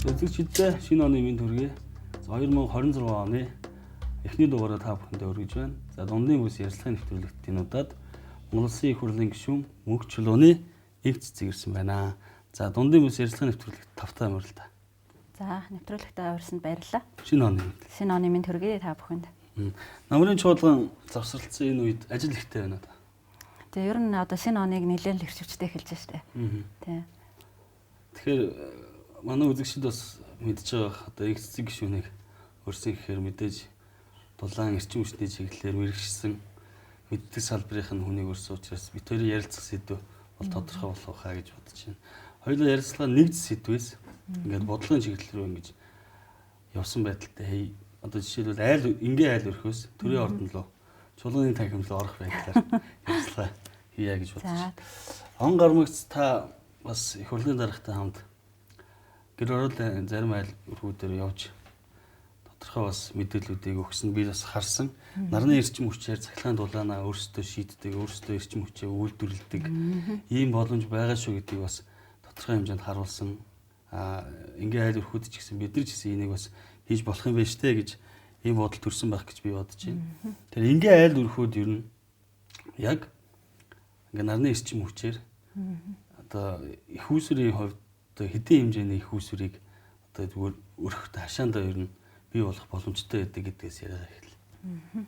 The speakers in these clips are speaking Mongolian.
Үзэгчдээ шинэ оны мэнд хүргэе. 2026 оны эхний дугаараа та бүхэндээ хүргэж байна. За дундын бүс ярилцлагын нэвтрүүлэгтийн удаад Монгол Улсын их хурлын гишүүн Мөнх чулууны эв цэцэг ирсэн байна. За дундын бүс ярилцлагын нэвтрүүлэгт тавтай морил та. За нэвтрүүлэгтээ урьсанд баярлалаа. Шинэ оны мэнд. Шинэ оны мэнд хүргэе та бүхэнд. Намрын чуулган завсралцсан энэ үед ажил ихтэй байна да. Тэгээ ер нь одоо шинэ оныг нэлээд л хэрчвчтэй эхэлж штэ. Тий. Тэгэхээр манай үзэгчид бас мэдж байгаа одоо их цэцэг гишүүнийг өрсөн гэхээр мэдээж дулаан эрчим хүчний чиглэлээр мэрэгчсэн мэддэг салбарын хүнийг өрсөн учраас бид хоёрын ярилцах сэдв бол тодорхой болох хаа гэж бодож байна. Хоёулаа ярилцлага нэгд сэдвээс ингээд бодлогын чиглэл рүү ингэж явсан байдалтай. Одоо жишээлбэл айл өрхөөс төрийн ордон руу чуулганы танхим руу орох байдлаар ярилцлага хийя гэж бодож байна. Он гармагц та бас их хурлын даргатай хамт гэр оролын зарим айл өрхүүдээр явж тодорхой бас мэдээллүүдийг өгсөн би бас харсан. Нарны эрчим хүчээр цахилгаан дулаанаа өөрсдөө шийддэг, өөрсдөө эрчим хүчээ үйлдвэрлэдэг ийм боломж байгаа шүү гэдгийг бас тодорхой хэмжээнд харуулсан. Ингээ айл өрхүүд ч гэсэн бид нар ч гэсэн энийг бас хийж болох юм байна штэ гэж ийм бодол төрсэн байх гэж би бодож байна. Тэгэхээр ингээ айл өрхүүд ер нь яг ингээ нарны эрчим хүчээр одоо их усрын хувьд хэдийн хэмжээний их усрыг одоо зүгээр өрх хашаандаа ер нь бий болох боломжтой байдаг гэдгээс яриа эхэллээ.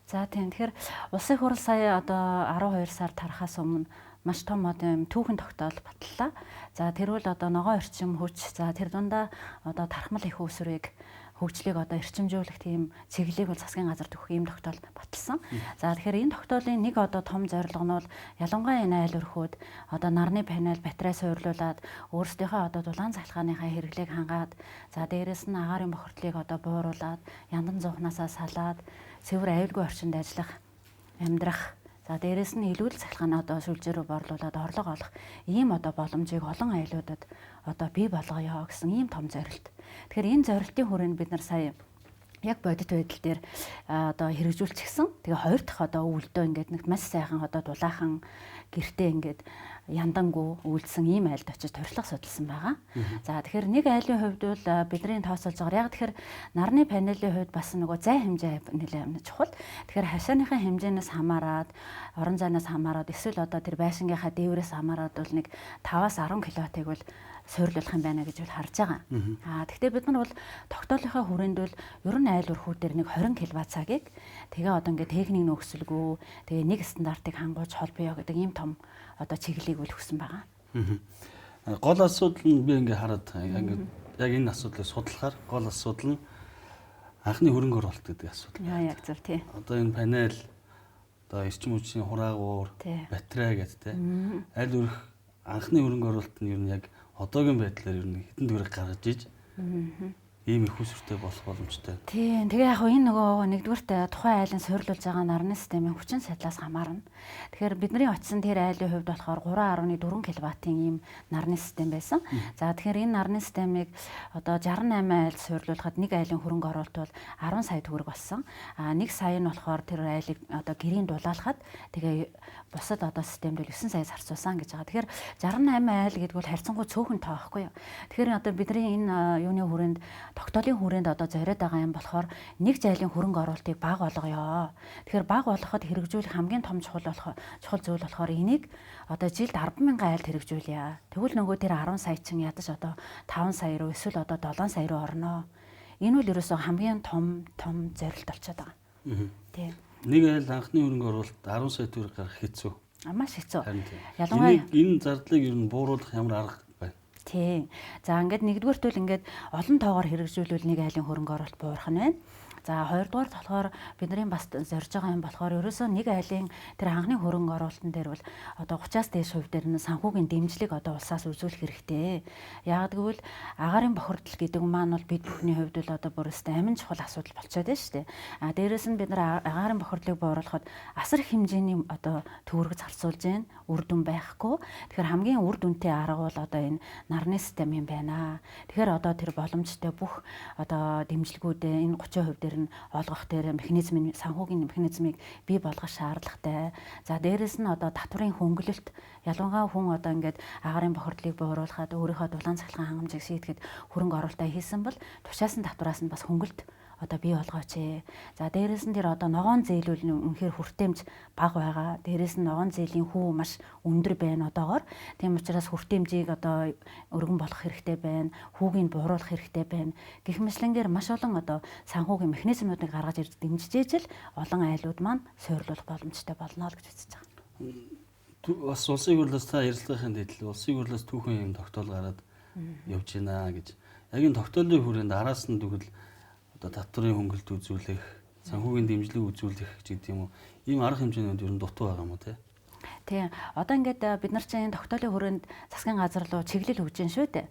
За тийм. Тэгэхээр улсын хурал сая одоо 12 сар тарахаас өмнө маш том одоо түүхэн тогтоол батллаа. За тэрвэл одоо ногоон эрчим хүч, за тэр дундаа одоо тархмал их усрыг хөгжлийг одоо эрчимжүүлэх тийм чиглэлийг бол засгийн газар төгөх ийм тогтоол баталсан. За тэгэхээр энэ тогтоолын нэг одоо том зорилго нь бол ялангуяа энэ айл өрхүүд одоо нарны панел батарей суурлуулад өөрсдийнхөө одоо дулаан цахилгааныхаа хэрэглээг хангаад за дээрэс нь агаарын бохирдлыг одоо бууруулад яндан зуухнаасаа салаад цэвэр аюулгүй орчинд ажиллах, амьдрах. За дээрэс нь илүүл цахилгаанаа одоо сүлжээ рүү борлуулад орлого олох ийм одоо боломжийг олон аюулуудад одоо бий болгоё гэсэн ийм том зорилт. Тэгэхээр энэ зорилтын хүрээнд бид нар сая яг бодит байдал дээр одоо хэрэгжүүлчихсэн. Тэгээ хоёр дахь одоо үйлдөө ингээд нэг маш сайхан одоо дулаахан гэртээ ингээд яндангуу үйлдсэн ийм айлд очиж туршлага судалсан байгаа. За тэгэхээр нэг айлын хувьд бол бидний тооцоолж байгаа. Яг тэгэхээр нарны панелийн хувьд бас нөгөө зай хэмжээ нэлээд чухал. Тэгэхээр хашааныхаа хэмжээнээс хамаарат, орон зайнаас хамаарат эсвэл одоо тэр байшингийнхаа дээврээс хамаарат бол нэг 5-аас 10 кВт-ыг бол суйрлуулах юм байна гэж бол харж байгаа. Гэхдээ бид нар бол тогтоолынхаа хүрээнд бол ер нь айл өрхүүдээр нэг 20 кВт цагийг тэгээ одоо ингээд техник нөхцөлгүй тэгээ нэг стандартыг хангуулж холбоё гэдэг ийм том одоо чиглэлийг үл өгсөн байгаа. Гол асуудал нь би ингээд хараад яг энэ асуудлыг судлахаар гол асуудал нь анхны хөрөнгө оруулалт гэдэг асуудал. Яг зөв тий. Одоо энэ панел одоо эрчим хүчний хураагуур, батарей гэдэг тий. Аль өрх анхны хөрөнгө оруулалт нь ер нь яг одоогийн байдлаар ер нь хэдэн төгрөг гаргаж иж ийм их усртэй болох боломжтой. Тийм. Тэгээ яг энэ нөгөө нэгдүгээрт тухайн айлын суйрлуулж байгаа нарны системийн хүчин чадлаас хамаарна. Тэгэхээр бидний очисон тэр айлын хувьд болохоор 3.4 кВт-ийн ийм нарны систем байсан. За тэгэхээр энэ нарны системийг одоо 68 айл суйрлуулахад нэг айлын хөрөнгө оруулалт бол 10 сая төгрөг болсон. А 1 сая нь болохоор тэр айлыг одоо гэрийн дулаалахад тэгээ бусад одоо системд 9 сая зарцуулсан гэж байгаа. Тэгэхээр 68 айл гэдэг бол харьцангуй цөөхөн тоо байхгүй юу. Тэгэхээр одоо бидний энэ юуны хүрээнд тогтоолын хүрээнд одоо зориод байгаа юм болохоор нэг зайлын хөрөнгө оруулалтыг бага болгоё. Тэгэхээр бага болгоход хэрэгжүүлэх хамгийн том чухал зүйл болохоор энийг одоо жилд 10,000 айлд хэрэгжүүлье. Тэгвэл нөгөө тэр 10 сая чинь ядаж одоо 5 сая руу эсвэл одоо 7 сая руу орно. Энэ үл ерөөсөө хамгийн том зорилт болчиход байгаа. Тийм. Нэг айл анхны хөрөнгө оруулалт 10 сая төгрөг гаргах хэцүү. Маш хэцүү. Ялангуяа энэ зардлыг ер нь бууруулах ямар арга байна? Тийм. За ингээд нэгдүгээрт бол ингээд олон тоогоор хэрэгжүүлвэл нэг айлын хөрөнгө оруулалт буурах нь байна. За хоёрдугаар болохоор бидний бас зорж байгаа юм болохоор ерөөсөө нэг айлын тэр анхны хөрөнгө оруулалтын дээр бол одоо 30-аас дээш хувь дээр нь санхүүгийн дэмжлэг одоо улсаас үзүүлэх хэрэгтэй. Яг гэвэл агаарын бохирдол гэдэг маань бол бид бүхний хувьд бол одоо бүр өстэй амин чухал асуудал болчиход байна шүү дээ. Дээрээс нь бид нар агаарын бохирдлыг бууруулахад асар их хэмжээний одоо төгрөг зарцуулж байна. Үр дүн байхгүй. Тэгэхээр хамгийн үр дүнтэй арга бол одоо энэ нарны систем юм байна. Тэгэхээр одоо тэр боломжтой бүх одоо дэмжлэгүүдээ энэ 30% дээр нь олгох дээр санхүүгийн механизмыг бий болгох шаардлагатай. За дээрэс нь одоо татварын хөнгөлөлт ялангуяа хүн одоо ингээд агаарын бохирдлыг бууруулахад өөрийнхөө дулаан цахилгаан хангамжийг шийдэхэд хөрөнгө оруулалтаа хийсэн бол тушаасан татвараас нь бас хөнгөлт одоо бий болгооч. За дээрэс нь тэр одоо ногоон зээлүүл нь үнэхээр хүртээмж бага байгаа. Дээрэс нь ногоон зээлийн хүү маш өндөр байна одоогоор. Тийм учраас хүртээмжийг одоо өргөн болгох хэрэгтэй байна. Хүүгийг бууруулах хэрэгтэй байна. Гэх мэтлэнгээр маш олон одоо санхүүгийн механизмуудыг гаргаж ирж дэмжиж ижил олон айлууд маань суйрлуулах боломжтой болно л гэж үзэж байгаа. Бас улсын хурлаас та ярилцлагын дэдл улсын хурлаас түүхэн юм тогтоол гараад явж байна гэж. Яг энэ тогтоолын хүрээнд араас нь тэгвэл одоо татварын хөнгөлт үзүүлэх, санхүүгийн дэмжлэг үзүүлэх гэдэг юм уу? Ийм арга хэмжээнүүд ер нь дутуу байгаа юм уу те? Тийм. Одоо ингээд бид нар чинь энэ тогтоолын хүрээнд засгийн газар руу чиглэл өгж дээ шүү дээ.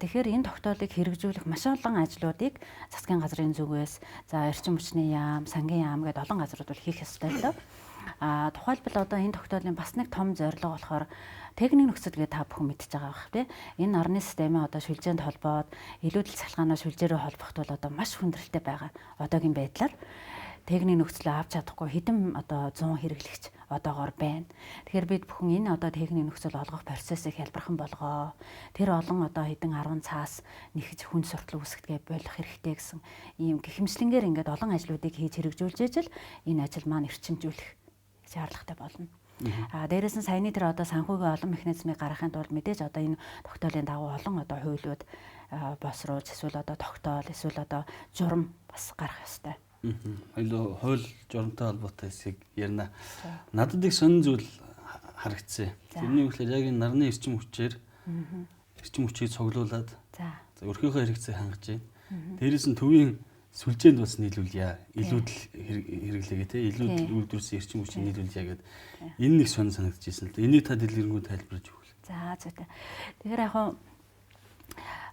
Тэгэхээр энэ тогтоолыг хэрэгжүүлэх маш олон ажлуудыг засгийн газрын зүгээс за эрчим хүчний яам, сангийн яам гэдэг олон газрууд бол хийх ёстой л доо. Тухайлбал одоо энэ тогтоолын бас нэг том зорилго болохоор техник нөхцөл гэдэг та бүхэн мэдчихэж байгаа бах тий. Энэ нарны системээ одоо шүлжээнд холбоод илүүдэл цалхаанаа шүлжээрөө холбохт бол одоо маш хүндрэлтэй байгаа. Одоогийн байдлаар техник нөхцөлөө авч чадахгүй хэдэн одоо 100 хэрэглэгч одоогоор байна. Тэгэхээр бид бүхэн энэ одоо техник нөхцөл олгох процессыг хялбархан болгоо. Тэр олон одоо хэдэн 10 цаас нэгж хүн суртал үүсгэгээ болох хэрэгтэй гэсэн ийм гихэмслэнгээр ингээд олон ажлуудыг хийж хэрэгжүүлж ижил энэ ажил маань эрчимжүүлэх шаардлагатай болно. Дээрээс нь саяны тэр одоо санхүүгийн олон механизмыг гаргахын тулд мэдээж одоо энэ тогтоолын дагуу олон одоо хуулиуд босруулж эсвэл одоо тогтоол эсвэл одоо журам бас гарах ёстой. Хоёул хууль журамтай холбоотой хэсгийг ярина. Надад их сонин зүйл харагдсан. Тэрний үгээр яг энэ нарны эрчим хүчээр эрчим хүчийг цуглуулад за өрхөөхөө хэрэгцээ хангаж байна. Дээрээс нь төвийн сүлжээнд бас нийлүүлье. Илүүдл хэрэглэгээ те илүүдл үйлдвэрсэн эрчим хүчийг нийлүүлье гэдэг. Энэ нэг сонин санагдчихсэн л да. Энийг та дэлгэрэнгүй тайлбарж өгвөл. За зүйтэй. Тэгэхээр яг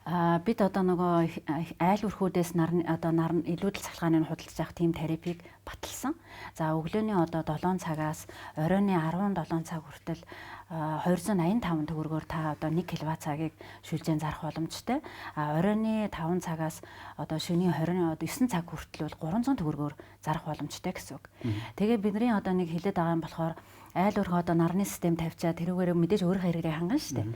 бид одоо нөгөө айл өрхүүдээс нарны илүүдэл цалхааны худалдаж авах тийм тарифыг баталсан. За өглөөний одоо 7 цагаас оройн 17 цаг хүртэл 285 төгрөгөөр та одоо 1 кВт цагийг шүлжээн зарах боломжтой. Оройн 5 цагаас одоо шөнийн 29 цаг хүртэл бол 300 төгрөгөөр зарах боломжтой гэсэн үг. Тэгээ бидний одоо нэг хэлээд байгаа юм болохоор айл өрхөө одоо нарны систем тавьчаа тэрүүгээр мэдээж өөрийнхөө хэрэглээ хангана шүү дээ.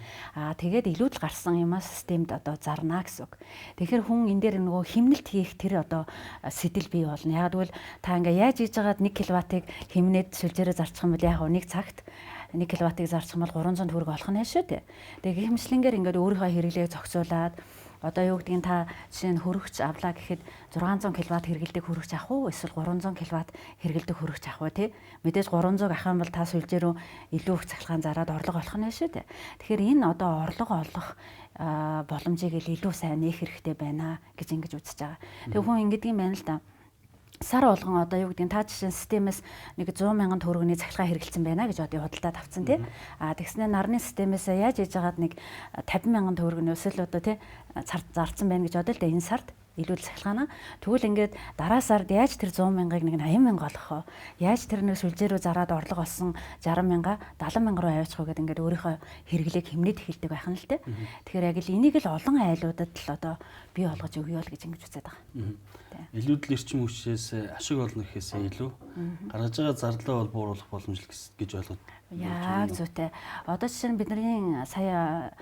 Тэгээд илүүдэл гарсан юмаа системд одоо зарна гэсэн үг. Тэгэхээр хүн энэ дээр нөгөө химнэлт хийх тэр одоо сэтэл бий болно. Яг тэгвэл та ингээ яаж хийж байгаад 1 кВт-ыг химнээд шүлжээрээ зарчих юм бол яг нэг цагт 1 кВт-ыг зарчих юм бол 300 төгрөг олох нь шүү дээ. Тэгээ гихмшлэнгээр ингээд өөрийнхөө хэрэглээг зохицуулаад одоо юу гэдгийг та жишээ нь хөрөгч авлаа гэхэд 600 кВт хэрэгэлдэг хөрөгч авах уу эсвэл 300 кВт хэрэгэлдэг хөрөгч авах уу тий мэдээж 300 авах юм бол та сүлжээ рүү илүү их цахилгаан зараад орлого олох нь шүү дээ. Тэгэхээр энэ одоо орлого олох боломжийг илүү сайн нээх хэрэгтэй байна гэж ингэж үзэж байгаа. Тэгээ хүн ингэдэг юм байна л да. Сар болгон одоо юу гэдгийг та жишээ системээс нэг 100 мянган төгрөгийн цахилгаан хэрэгэлсэн байна гэж одоо худалдаа тавцсан тий. Тэгснээр нарны системээс яаж хийж байгаад нэг 50 мянган төгрөгийн өсөл одоо тий зарцсан байна гэж бодъё л да энэ сард илүүдэл цахилгаанаа. Тэгвэл ингээд дараа сард яаж тэр 100 мянгаыг нэг 80 мянга олох вэ? Яаж тэр нэг сүлжээ рүү зараад орлого олсон 60 мянга 70 мянга руу аваачих вэ гэдэг ингээд өөрийнхөө хэрэглээг хэмнээд эхэлдэг байх нь л тий. Тэгэхээр яг л энийг л олон айлуудад л одоо бий болгож өгье л гэж ингэж үзээд байгаа. Илүүдэл эрчим хүчээс ашиг олно гэхээсээ илүү гаргаж байгаа зарлаа бол бууруулах боломжтой гэж ойлгоод. Яг зүйтэй. Одоо жишээ нь бидний сая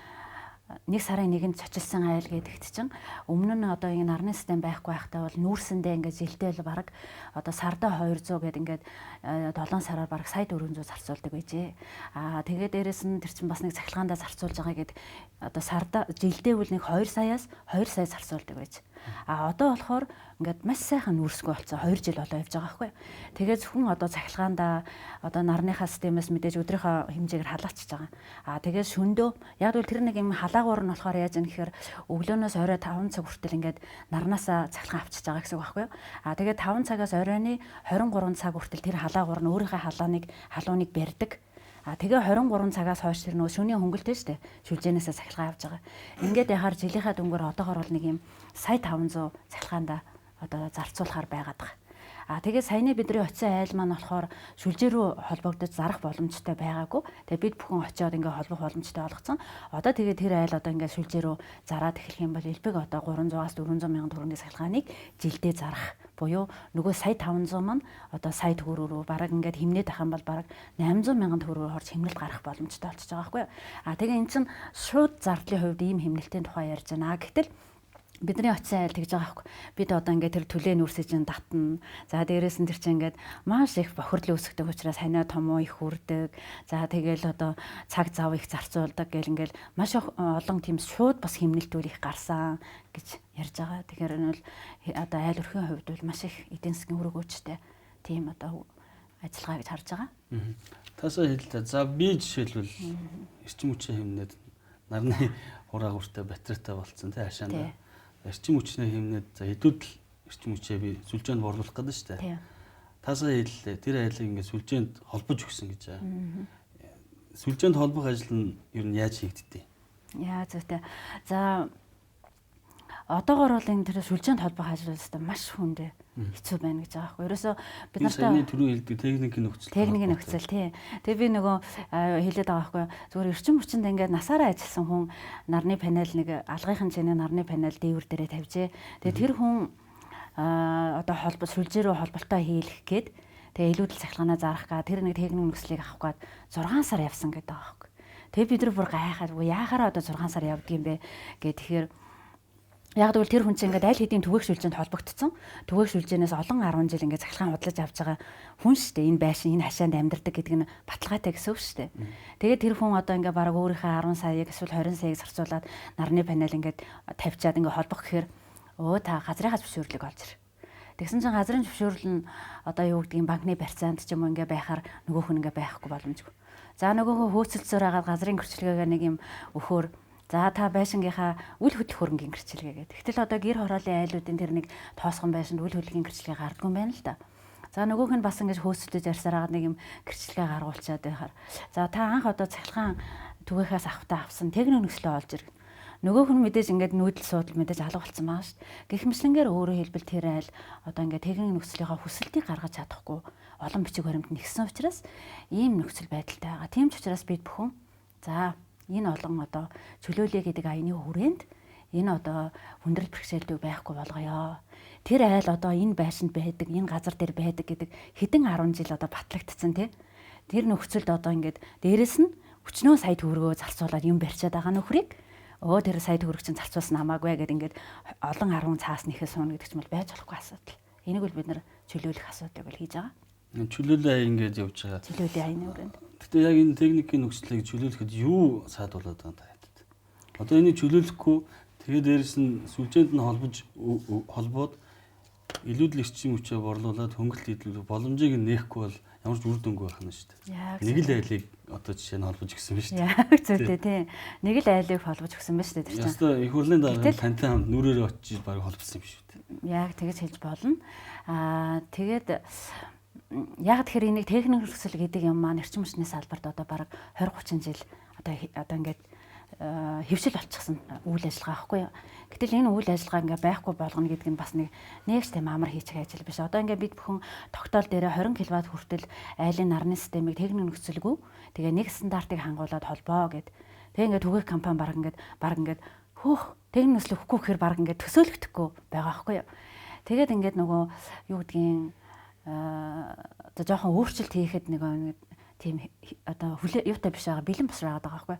1 сарын 1-нд цочилсан айл гэдэгт чинь өмнө нь одоо энэ нарны систем байхгүй байхдаа бол нүүрсэндээ ингээд жилдээ л бараг одоо сарда 200 гэдэг ингээд 7 сараар бараг сая 400 зарцуулдаг байжээ. Тэгээд дээрэс нь тэр чинь бас нэг цахилгаандаа зарцуулж байгаа гэдэг одоо сарда жилдээ үл нэг 2 саяас 2 сая зарцуулдаг байж. Одоо болохоор ингээд маш сайхан нүүрсгүй болсон 2 жил болоо явж байгаа байхгүй. Тэгээд хүн одоо цахилгаандаа одоо нарныхаа системээс мэдээж өдрийнхөө хэмжээгээр халаачиж байгаа. Тэгээд шөндөө яг л тэр нэг юм халаагуур нь болохоор яаж юм гэхээр өглөөнөөс орой 5 цаг хүртэл ингээд нарнаасаа цахилгаан авчиж байгаа гэсэн үг байхгүй. Тэгээд 5 цагаас оройны 23 цаг хүртэл тэр халаагуур нь өөрийнхөө халууныг барьдаг. Тэгээ 23 цагаас хойш тэр нөгөө шөнийн хөнгөлтэй шүү дээ. Шүлжээнээсээ цахилгаан авч байгаа. Ингээд яхаар жилийнхаа дөнгөөр одоогоор бол нэг юм сая 500 цахилгаанда одоо зарцуулахаар байгаад байгаа. Тэгээ саяны бидний очисон айл маань болохоор шүлжээ рүү холбогдож зарах боломжтой байгаагүй. Тэгээ бид бүхэн очиод ингээд холбох боломжтой болгоцсон. Одоо тэгээ тэр айл одоо ингээд шүлжээ рүү зараад эхлэх юм бол элбэг одоо 300-аас 400 мянган төгрөгийн цахилгааныг жилдээ зарах буюу нөгөө сая 500 маань одоо сая төгрөгөөр бараг ингээд хэмнээд ах юм бол бараг 800 мянган төгрөгөөр орж хэмнэлт гарах боломжтой болчихж байгаа байхгүй юу. Тэгээ эн чинь шууд зардлын хувьд ийм хэмнэлтийн тухай ярьж байна. Гэтэл бидний очисан айл тэгж байгаа байхгүй. Бид одоо ингээд тэр төлөө нүрсэж татна. За дээрээс нь тэр чинь ингээд маш их бохирдол үүсгдэг учраас ханиа том уу их хүрдэг. За тэгэл одоо цаг зав их зарцуулдаг гэл ингээд маш олон тийм шууд бас хэмнэлтүүд их гарсан гэж ярьж байгаа. Тэгэхээр энэ бол одоо айл өрхийн хувьд бол маш их эдийн засгийн үр өгөөжтэй тийм одоо ажиллагаа гэж харж байгаа. Тасаа хэлээ. За би жишээлбэл эрчим хүчээ хэмнээд нарны хураагууртай батарейтай болцсон тий хашаанда. Эрчим хүчнээ хэмнээд за хэдүүд л эрчим хүчээ би сүлжээнд борлуулах гэдэг шүү дээ. Тасаа хэллээ. Тэр айлыг ингээд сүлжээнд холбож өгсөн гэж байгаа. Сүлжээнд холбох ажил нь ер нь яаж хийгддэг? Яа зүйтэй. За одоогоор бол энэ тэр сүлжээнд холбох ажил өстой маш хүндээ хэцүү байна гэж байгаа байхгүй. Ерөөсөө бид нартай саяны түрүү хэлдэг техникийн нөхцөл. Техникийн нөхцөл тий. Тэгээ би нөгөө хэлээд байгаа байхгүй. Зүгээр эрчим хүчинд ингээд насаараа ажилласан хүн нарны панел нэг алгын хэмжээний нарны панел дээвэр дээрээ тавьжээ. Тэгээ тэр хүн одоо холбоо сүлжээ рүү холболтоо хийлгэх гээд тэгээ илүүдэл цахилгаанаа зарах га тэр нэг техникийн нөхцөлийг авах гээд 6 сар явсан гэдэг байгаа байхгүй. Тэгээ бид нар бүр гайхаад яахаараа одоо 6 сар явдаг юм бэ гэ тэгэхээр яг гэвэл тэр хүн чинь ингээд аль хэдийн түгээх сүлжээнд холбогдсон. Түгээх сүлжээнээс олон 10 жил ингээд цахилгаан худлаж авч байгаа хүн шүү дээ. Энэ байшин, энэ хашаанд амьдардаг гэдэг нь баталгаатай гэсэн үг шүү дээ. Тэгээд тэр хүн одоо ингээд бараг өөрийнхөө 10 саяг эсвэл 20 саяг зарцуулаад нарны панел ингээд тавьчаад ингээд холбох гэхээр та газрынхаа зөвшөөрлийг олж ир. Тэгсэн чинь газрын зөвшөөрөл нь одоо юу гэдгийг банкны барьцаанд ч юм уу ингээд байхаар нөгөөх нь ингээд байхгүй боломжгүй. За нөгөөхөө хөөцөлцөөр хагаад газрын гэрчлэгээ нэг юм өхөөр за та байшингийнхаа үл хөдлөх хөрөнгийн гэрчлэгээ гэдэг. Гэтэл одоо гэр хорооллын айлуудын тэр нэг тоосгон байшинд үл хөдлөгийн гэрчлэгээ гардгүй юм байна л да. За нөгөөх нь бас ингэж хөөцөлдөж ярьсараад нэг юм гэрчлэгээ гаргуулчаад байхаар. За та анх одоо цахилгаан түгээхээс авахтаа авсан техник нөхцөлөө олж ир. Нөгөөх нь мэдээж ингээд нүүдэл суудал мэдээж алга болсон байгаа шүү дээ. Гэх мэтлэнгээр өөрөөр хэлбэл тэр айл одоо ингээд техник нөхцөлийнхаа хүсэлтийг гаргаж чадахгүй олон бичиг баримт нэгсэн учраас ийм нөхцөл байдалтай байгаа. Тийм ч учраас бид бүхэн за энэ олон одоо чөлөөлөе гэдэг аяны хүрээнд энэ одоо хүндрэл бэрхшээлтэй байхгүй болгоё. Тэр айл одоо энэ байшинд байдаг, энэ газар дээр байдаг гэдэг хэдэн 10 жил одоо батлагдсан тий. Тэр нөхцөлд одоо ингээд дээрэс нь өчнөө сая төгрөгөө зарцуулаад юм барьчаад байгаа нөхрийг тэр сая төгрөг чинь зарцуулсан намаагүй гэдэг ингээд олон 10 цаас нэхээ суuna гэдэг ч юм бол байж болохгүй асуудал. Энийг бол бид нар чөлөөлөх асуудлыг бол хийж байгаа. Чөлөөлөө аян ингэж явж байгаа. Чөлөөлөө аяны хүрээнд. Гэтэ яг энэ техникийн нөхцөлийг чөлөөлөхөд юу саадуулаад байгаа юм та. Одоо энийг чөлөөлөхгүй тэгээд дээрэс нь сүлжээнд нь холбоод илүүдл эрчим хүчээ борлуулад хөнгөлөлт идэлгэх боломжийг нээхгүй бол ямар ч үр дүнгүй байх нь шүү дээ. Нэг л айлыг одоо жишээ нь холбож өгсөн ба шүү дээ. Яг зөвтэй тий. Нэг л айлыг холбож өгсөн ба шүү дээ. Тэр чинь. Ястаа их хурлын дараа тантай хамт нүрээрээ очиж баг холбосон юм шүү дээ. Яг тэгэж хэлж болно. Тэгээд яг тэгэхээр энийг техник нөхцөл гэдэг юм маань эрчим хүчний салбарт одоо бараг 20-30 жил одоо ингээд хэвшил болчихсон үйл ажиллагаа байхгүй юу. Гэтэл энэ үйл ажиллагаа ингээ байхгүй болгоно гэдэг нь бас нэгч тийм амар хийчих ажил биш. Одоо ингээ бид бүхэн тогтоол дээрээ 20 кВт хүртэл айлын нарны системийг техник нөхцөлгүй тэгээ нэг стандартыг хангуулад холбоо гэд. Тэгээ ингээ түгээх компани баг ингээд хөөх техник нөхцөл өгөхгүй гэхээр баг ингээ төсөөлөгдөхгүй байгаа байхгүй юу. Тэгээд ингээд нөгөө юу гэдгийг одоо жоохон өөрчлөлт хийхэд нэг тийм одоо юутай биш байгаа бэлэн босраад байгаа байхгүй.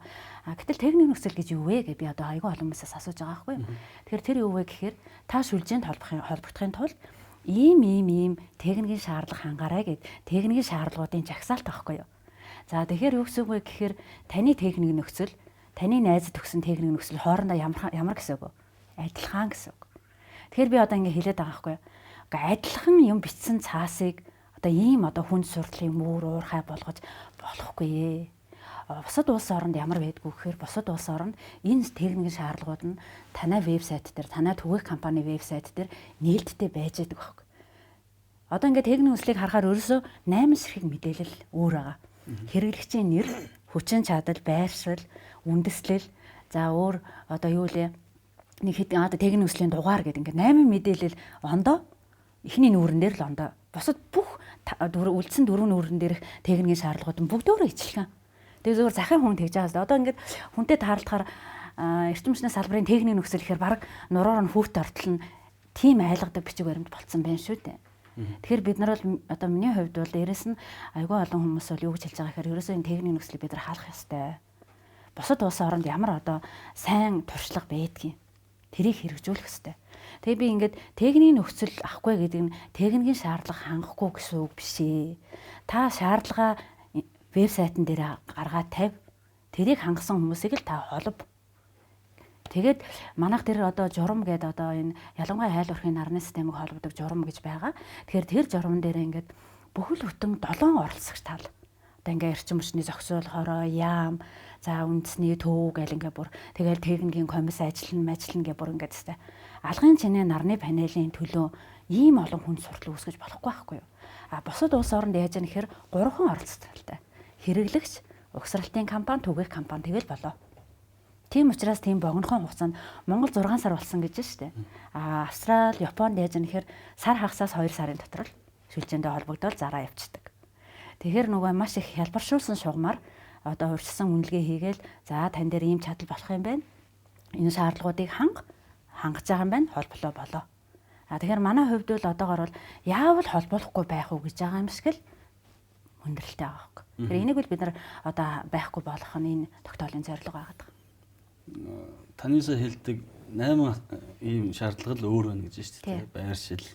Гэтэл техник нөхцөл гэж юу вэ гэж би одоо айгүй олон хүмүүсээс асууж байгаа байхгүй. Тэгэхээр тэр юу вэ гэхээр та сүлжээнд холбогдохын тулд ийм техникийн шаардлага хангаарай гэд техникийн шаардлагуудын жагсаалт байхгүй юу. За тэгэхээр юу гэсэн үг вэ гэхээр таны техник нөхцөл, таны найзад өгсөн техник нөхцөл хоорондоо ямар гэсэн үг вэ? Адилхан гэсэн үг. Тэгэхээр би одоо ингэ хэлээд байгаа байхгүй юу. Адилхан юм бичсэн цаасыг одоо ийм одоо хүн сурдлын мөр уурхай болгож болохгүй ээ. Бусад улс оронд ямар байдгүй гэхээр бусад улс оронд энэ техникийн шаардлагууд нь танай вебсайт дээр, танай түгээх компани вебсайт дээр нээлттэй байж байгаа байхгүй. Одоо ингээд техник нөхцөлийг харахаар ерөөсөө 8 сэрхэг мэдээлэл өөр байгаа. Хэрэглэгчийн нэр, хүчин чадал, байршил, үндэслэл, за өөр одоо юу лээ нэг хэдэн одоо техник нөхцөлийн дугаар гэдэг ингээд 8 мэдээлэл ондоо эхний нүүрэн дээр л ондоо бусад бүх үлдсэн 4 нүүрэн дээрх техникийн шаардлагууд нь бүгд өөрөө ижилхэн. Тэгээ зөвхөн захын хүн тэгж байгаа. Одоо ингээд хүнтэй таарлахаар эрчим хүчний салбарын техникийн нөхцөл ихээр баг нуруур нь хүүхд ортол нь тийм айлгадаг бичиг баримт болцсон байна шүү дээ. Тэгэхээр бид нар бол одоо миний хувьд бол дээрэс нь айгүй олон хүмүүс бол юу гэж хэлж байгаа гэхээр ерөөсөө энэ техникийн нөхцөлийг бид нар хаалах ёстой. Бусад улсын оронд ямар одоо сайн туршлага байдгийг тэрийг хэрэгжүүлэх ёстой. Тэгээ би ингээд техникийн нөхцөл авахгүй гэдэг нь техникийн шаардлага хангахгүй гэсэн үг биш ээ. Та шаардлага вебсайтн дээр гаргаад тавь. Тэрийг хангасан хүмүүсийг л та холб. Тэгээд манайх тэр одоо журам гэдэг одоо энэ ялангуяа хайл урхийн нарны системийг холбодог журам гэж байгаа. Тэгэхээр тэр журам дээр ингээд бүхэл бүтэн 7 оролцогч тал. Одоо ингээд эрчим хүчний зохицуул, хороо, яам, за үндэсний төв гэл ингээд бүр тэгэл техникийн комисс ажиллана гэх бүр ингээд тест. Алгын чинээ нарны панелийн төлөө ийм олон хүн суртал үүсгэж болохгүй байхгүй юу? А бусад улс оронд яаж яах нэхэр 3 оролцогчтой. Хэрэглэгч, угсралтын компани, түгээх компани тэгэл болоо. Тийм учраас тийм богинохон хугацаанд Монгол 6 сар болсон гэж байна шүү дээ. Австрал, Японд яаж нэхэр сар хагасаас 2 сарын дотор л шүлжээндээ холбогдоод зараа явчихдаг. Тэгэхээр нөгөө маш их хялбаршуулсан шугамар одоо урьдчилсан үнэлгээ хийгээл за тань дээр ийм чадал болох юм байна. Энэ шаардлагуудыг хангаж байгаа юм байна. Холболоо болоо. Тэгэхээр манай хувьд бол одоогор бол яавал холбоохгүй байх уу гэж байгаа юм шиг л хүндрэлтэй байгаа байхгүй. Тэгэхээр энийг бол бид нар одоо байхгүй болох нь энэ тогтоолын зорилго байгаа. Таньсаа хэлдэг 8 ийм шаардлага л өөр байна гэж шүү дээ. Байршил,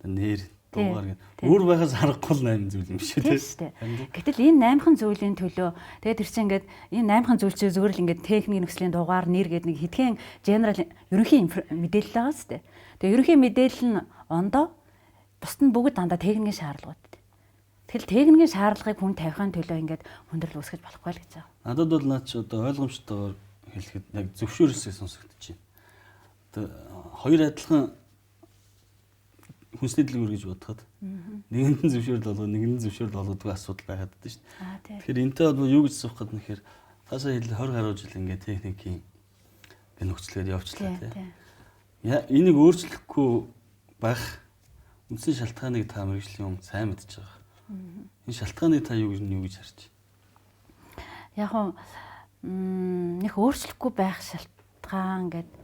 нэр, дугаар гэдэг. Өөр байхаас харахгүй л 8 зүйл юм шүү дээ. Гэтэл энэ 8хан зүйлийн төлөө тэгээд тэр чинь ингээд энэ 8хан зүйл чинь зүгээр л ингээд техникийн нөхцөлийн дугаар, нэр гэдэг нэг хэдхэн генерал ерөнхий мэдээлэл байгаа шүү дээ. Тэгээд ерөнхий мэдээлэл нь ондоо бусд нь бүгд дандаа техникийн шаардлагууд. Тэгэл техникийн шаардлагыг хүн тавихын төлөө ингээд хүндрэл үүсгэж болохгүй л гэж байгаа. Надад бол наач одоо ойлгомжтойгоор хэлэхэд яг зөвшөөрөлсөй сонсогдож байна. Одоо хоёр адилхан хүнсний дэлгүүр гэж бодоход нэгэнд нь зөвшөөрөл болгоо, нэгэнд нь зөвшөөрөл болгодгүй асуудал байгаад байдаг шүү дээ. Тэгэхээр энтэй бол юу гэж асуух гэдэг нь хэрэг хасаа хэл 20 гаруй жил ингээд техникийн нөхцөлөд явуулчлаа тийм. Энийг өөрчлөхгүй байх үндсэн шалтгааныг та мэргэжлийн хүн сайн мэдж байгаа. Энэ шалтгааныг та юу гэж харж байна? Яг нэг өөрчлөхгүй байх шалтгаан гэдэг.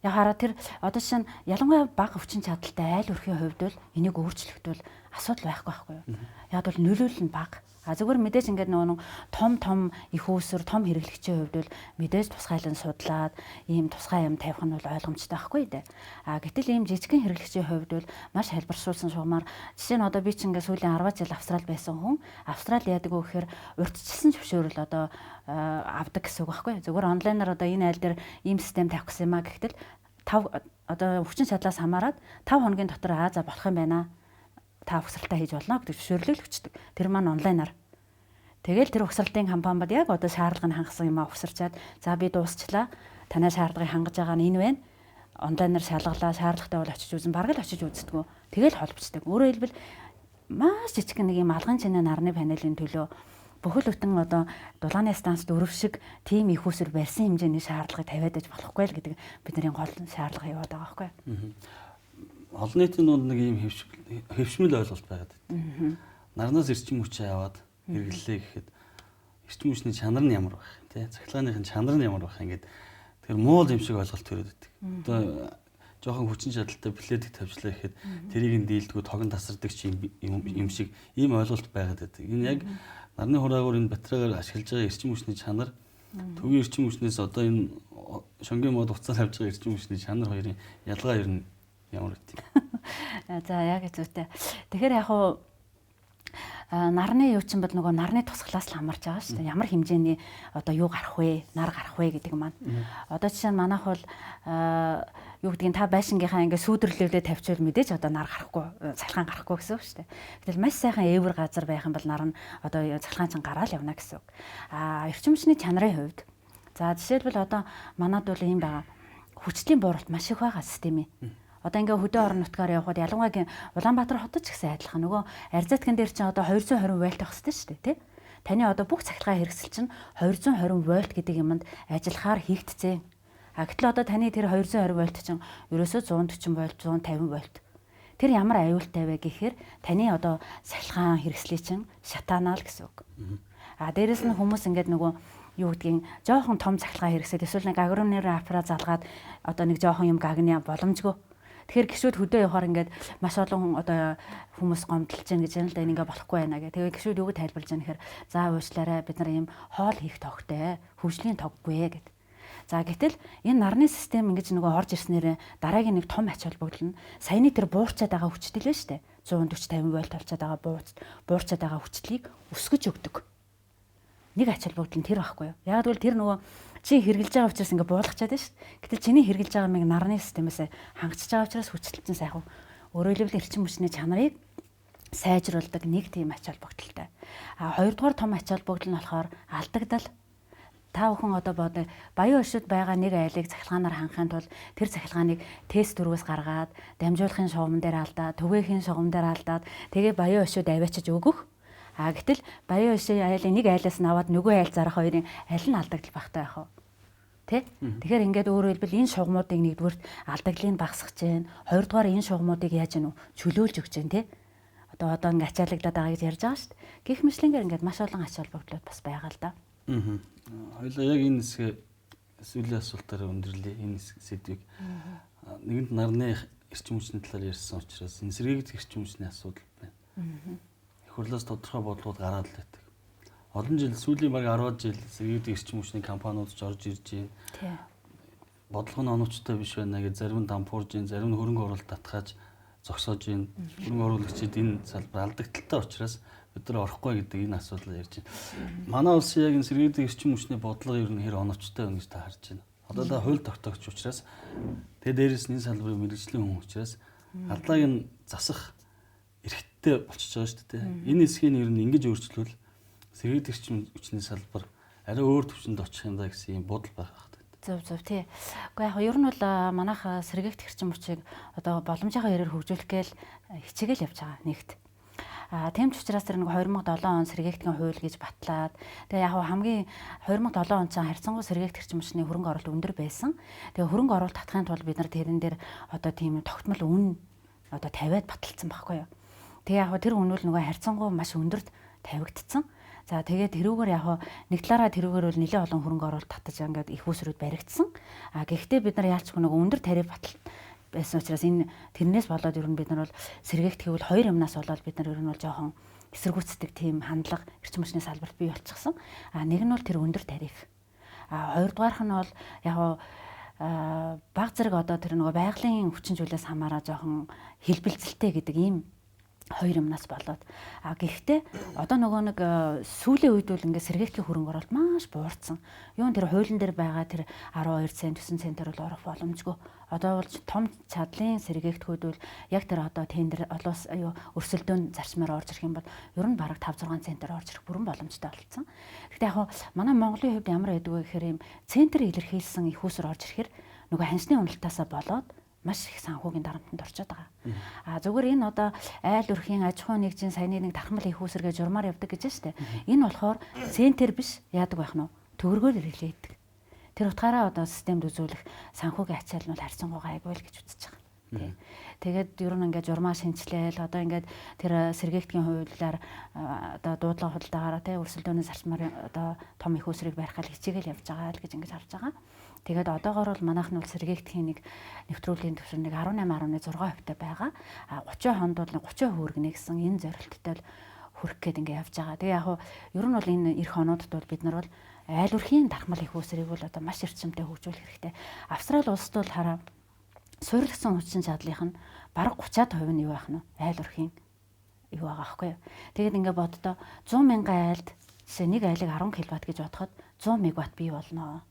Яг хараа тэр одоо чинь ялангуяа бага өвчин чадалтай айл өрхийн хувьд бол энийг өөрчлөхдөл асуудал байхгүй юу? Яг бол нөлөөлөл нь бага. Зүгээр мэдээж ингээд нөгөө том их үүсвэр, том хэрэглэгчийн хувьд бол мэдээж тусгайлан судлаад ийм тусгай юм тавих нь бол ойлгомжтой байхгүй дээ. Гэтэл ийм жижигхэн хэрэглэгчийн хувьд бол маш хэлбэршүүлсэн шугамар жишээ нь одоо би чинь ингээд сүүлийн 10 жил Австрал байсан хүн. Австрал яадаг вэ гэхээр урьдчилсан зөвшөөрөл одоо авдаг гэсэн үг байхгүй. Зүгээр онлайнаар одоо энэ айл дээр ийм систем тавих гэсэн юм а гэхтэл 5 одоо өвчин чадлаас хамаарат 5 хоногийн дотор за болох юм байна. Та угсралтаа хийж болно гэдэг зөвшөөрлөл өгчдөг. Тэр маань онлайнаар. Тэгэл тэр угсралтын компаниуд яг одоо шаардлага нь хангасан юм а угсарчаад за би дуусчлаа. Танай шаардлагыг хангаж байгаа нь энэ байна. Онлайнаар шалгалаа, шаардлагатай бол очиж үзэн, бараг л очиж үздэггүй. Тэгэл холбочдөг. Өөрөөр хэлбэл маш жижиг нэг юм алган чинээ нарны панелийн төлөө бүхэл бүтэн одоо дулааны станцд өрөв шиг тим их усэр барьсан хэмжээний шаардлагыг тавиад аж болохгүй л гэдэг бидний гол шаардлага яваад байгаа байхгүй. Олон нийтийн дунд нэг ийм хэвшмэл ойлголт байгаад байна. Нарнаас эрчим хүчээ аваад хэрэглэлээ гэхэд эрчим хүчний чанар нь ямар байх вэ? Цахилгааныхын чанар нь ямар байх ингээд тэгэхээр муу юм шиг ойлголт төрөөд байдаг. Одоо жоохон хүчин чадалтай пледик тавьчлаа гэхэд тэрийг нь дийлдэггүй тогон тасардаг юм шиг ийм ойлголт байгаад байдаг. Энэ яг нарны хураагуур энэ батарейгаар ашиглаж байгаа эрчим хүчний чанар төвийн эрчим хүчнээс одоо энэ шонгийн мод уцаар авж байгаа эрчим хүчний чанар хоёрын ялгаа ер нь ямар вэ? За яг зүйтэй. Тэгэхээр яг хуу нарны юу чинь бол нөгөө нарны тусгалаас л хамаарч байгаа шүү дээ. Ямар хэмжээний одоо юу гарах вэ? Нар гарах вэ гэдэг маань. Одоо жишээ нь манайх бол юу гэдгийг та байшингийнхаа ингээ сүйдэрлүүлээ тавьчвал мэдээж одоо нар гарахгүй, цалхаан гарахгүй гэсэн үг шүү дээ. Гэтэл маш сайхан ээвэр газар байх юм бол нар нь одоо цалхаан чинь гараал явна гэсэн үг. Эрчим хүчний чанарын хувьд за жишээлбэл одоо манад бол юм байгаа. Хүчлийн бууралт маш их байгаа систем юм. Одоо ингээ хөдөө орон нутгаар явхад ялангуяа Улаанбаатар хотод ч гэсэн адилхан нөгөө арзаткан дээр чинь одоо 220 вольт байх хэрэгтэй шүү дээ тий. Таны одоо бүх цахилгаан хэрэгсэл чинь 220 вольт гэдэг юмд ажиллахаар хийгдцээ. Гэтэл одоо таны тэр 220 вольт чинь ерөөсөө 140 вольт 150 вольт. Тэр ямар аюултай вэ гэхээр таны одоо цахилгаан хэрэгслийг чинь шатаанаа л гэсэн үг. Дээрэс нь хүмүүс ингээд нөгөө юу гэдгийг жоохон том цахилгаан хэрэгсэл эсвэл нэг агронер аппарат залгаад одоо нэг жоохон юм гагны боломжгүй. Тэгэхээр гişүүд хөдөө явахаар ингээд маш олон одоо хүмүүс гомдлж байна гэж юм л да, энэ ингээ болохгүй байна гэх. Тэгээ гişүүд юу гэж тайлбарлаж байгаа нэхэр за уушлаарай, бид нар ийм хоол хийх тогтой, хөгжлийн тоггүй гэд. За гэтэл энэ нарны систем ингэж нөгөө орж ирснээр дараагийн нэг том ач холбогдол нь саяны тэр буурчаад байгаа хүчтэй л шүү дээ. 140 50 вольт болчиход байгаа буурчаад байгаа хүчлийг өсгөж өгдөг. Нэг ач холбогдол нь тэр байхгүй юу? Яг тэгвэл тэр нөгөө чи хэрглэж байгаа учраас ингээ буулгачаад байна шүү дээ. Гэтэл чиний хэрглэж байгаа мэг нарны системээс хангачж байгаа учраас хүчилтэн сайхан өөрөөр хэлбэл эрчим хүчний чанарыг сайжруулдаг нэг тийм ач холбогдолтой. А хоёрдугаар том ач холбогдол нь болохоор алдагдал. Та бүхэн одоо бодё баян өшөд байгаа нэг айлыг цахилгаанаар хангахын тулд тэр цахилгааныг тест дөрвөөс гаргаад дамжуулахын шугам дээр алдаад түгээхийн шугам дээр алдаад тэгээ баян өшөд аваачиж өгөх. А гэтэл баян өшөө айлын нэг айлаас нь аваад нөгөө айл зарах хоёрын аль нь алдагдал багтаа байх вэ? Тэ? Тэгэхээр ингээд өөрөөр хэлбэл энэ шугамуудыг нэгдүгürt алдаглыг багасгах гэж, хоёрдугаар энэ шугамуудыг яаж гэнэ чөлөөлж өгч जैन тэ? Одоо ингээд ачаалагдаад байгаа гэж ярьж байгаа шүү дээ. Гэх мэтлэнгээр ингээд маш олон ач холбогдлууд бас байгаа л да. Хоёлаа яг энэ хэсгээ сүүлийн асуултаараа өндөрлөө энэ сэдвийг. Нэгэнт нарны эрчим хүчний талаар ярьсан учраас энэ сэргийгдэх эрчим хүчний асуудал байна. Их хурлаас тодорхой бодлогод гараад л байдаг. Олон жил сүүлийн баг 10 жил сэргийгдэх эрчим хүчний компаниуд ч орж ирж байна. Бодлого нь онцтой биш байна гэж зарим нь дампуурж байна, зарим нь хөрөнгө оруулалт татгааж зогсоож байна. Хөрөнгө оруулагчид энэ салбар алдагдaltaй учраас бид нар орохгүй гэдэг энэ асуудал ярьж байна. Манай улсын яг энэ сэргийгдэх эрчим хүчний бодлого ер нь хэр оновчтой байна гэж та харж байна. Одоо та хууль тогтоогч учраас тэгээ дээрээс нь энэ салбарын мэргэжлийн хүн учраас алдааг нь засах эрхттэй болчихж байгаа шүү дээ. Энэ хэсгийг ер нь ингэж өөрчлөвл сэргийгдэх эрчим хүчний салбар арай өөр төвчөнд очих юм даа гэсэн юм бодол байх хэрэгтэй. Зөв тий. Гэхдээ яг ер нь бол манайх сэргийгдэх эрчим хүчийг одоо боломжийнхаа ярээр хөгжүүлэх гээл хичээгээл явж байгаа нэгт. Тийм ч учраас тэр нэг 2007 он сэргийгдгийн хууль гэж батлаад тэгээ яг хамгийн 2007 он цаа харьцангуй сэргийгдэх эрчим хүчний хөрөнгө оруулалт өндөр байсан. Тэгээ хөрөнгө оруулалт татахын тулд бид нар тэрэн дээр одоо тийм тогтмол үн одоо тавиад баталсан байхгүй юу. Тэгээ яг тэр үнэл нөгөө харьцангуй маш өндөрт тавигдсан. За тэгээд тэрүүгээр яг нэг талаараа тэрүүгээр бол нэлээд олон хөрөнгө оруулалт татаж ингээд их усрууд баригдсан. Гэхдээ бид нар яалч нөгөө өндөр тариф байсан учраас энэ тэрнээс болоод ер нь бид нар бол сэргээгдэхийг бол хоёр юмнаас болоод бид нар ер нь бол жоохон эсэргүүцдэг тийм хандлага эрчим хүчний салбарт бий болчихсон. Нэг нь бол тэр өндөр тариф. Хоёрдугаарх нь бол яг баг зэрэг одоо тэр нөгөө байгалийн хүчин зүйлээс хамаараа жоохон хэлбэлцэлтэй гэдэг ийм хоёр юмнаас болоод гэхдээ одоо нөгөө нэг сүүлийн үед бол ингээд сэргийгдэх хөрөнгө оруулалт маш буурсан. Юу н тэр хуулийн дээр байгаа тэр 12 цент 9 центээр бол орох боломжгүй. Одоо бол том чадлын сэргийгдэхүүд бол яг тэр одоо тендер олоос өрсөлдөөн зарчмаар орж ирэх юм бол ер нь бараг 5 6 центээр орж ирэх бүрэн боломжтой болсон. Гэхдээ яг манай Монголын хувьд ямар байдг вэ гэхээр юм центр илэрхийлсэн их усэр орж ирэхээр нөгөө ханьсны уналтаасаа болоод маш их санхүүгийн дарамтанд орчод байгаа. Зүгээр энэ одоо айл өрхийн аж ахуйн нэгжийн саяны нэг тархмал их усэргээ журмаар явдаг гэж байна шүү дээ. Энэ болохоор центр биш яадаг байх нь төгрөгөөр хэрэглээдэг. Тэр утгаараа одоо системд үзүүлэх санхүүгийн ачаал нь харьцангуй гайгүй л гэж үзэж байгаа. Тэгээд ер нь ингээд журмаа шинжилээл одоо ингээд тэр сэргийгдгийн хуулиар одоо дуудлага худалдаагаараа тий өрсөлдөөний зарчмаар одоо том их усрыг барихад хичээгээл явж байгаа л гэж ингэж харж байгаа. Тэгээд одоогоор бол манайх нь бол сэргийгдэхийн нэг нэвтрүүлгийн түвшин нэг 18.6% байгаа. 30 хонд бол 30% хүргэнэ гэсэн энэ зорилттой л хүрэх гээд ингэ явж байгаа. Тэгээ яг ер нь бол энэ эх онуудад бол бид нар бол айл өрхийн дархмал их усрыг бол одоо маш эрчимтэй хөгжүүлэх хэрэгтэй. Австрали улсад бол хараа суурилсан хүчин чадлынх нь бараг 30% нь юу байх нь айл өрхийн юу байгаа аахгүй юу. Тэгээд ингэ боддоо 100 мянган айлд нэг айлыг 10 кВт гэж бодоход 100 мегаватт бий болно.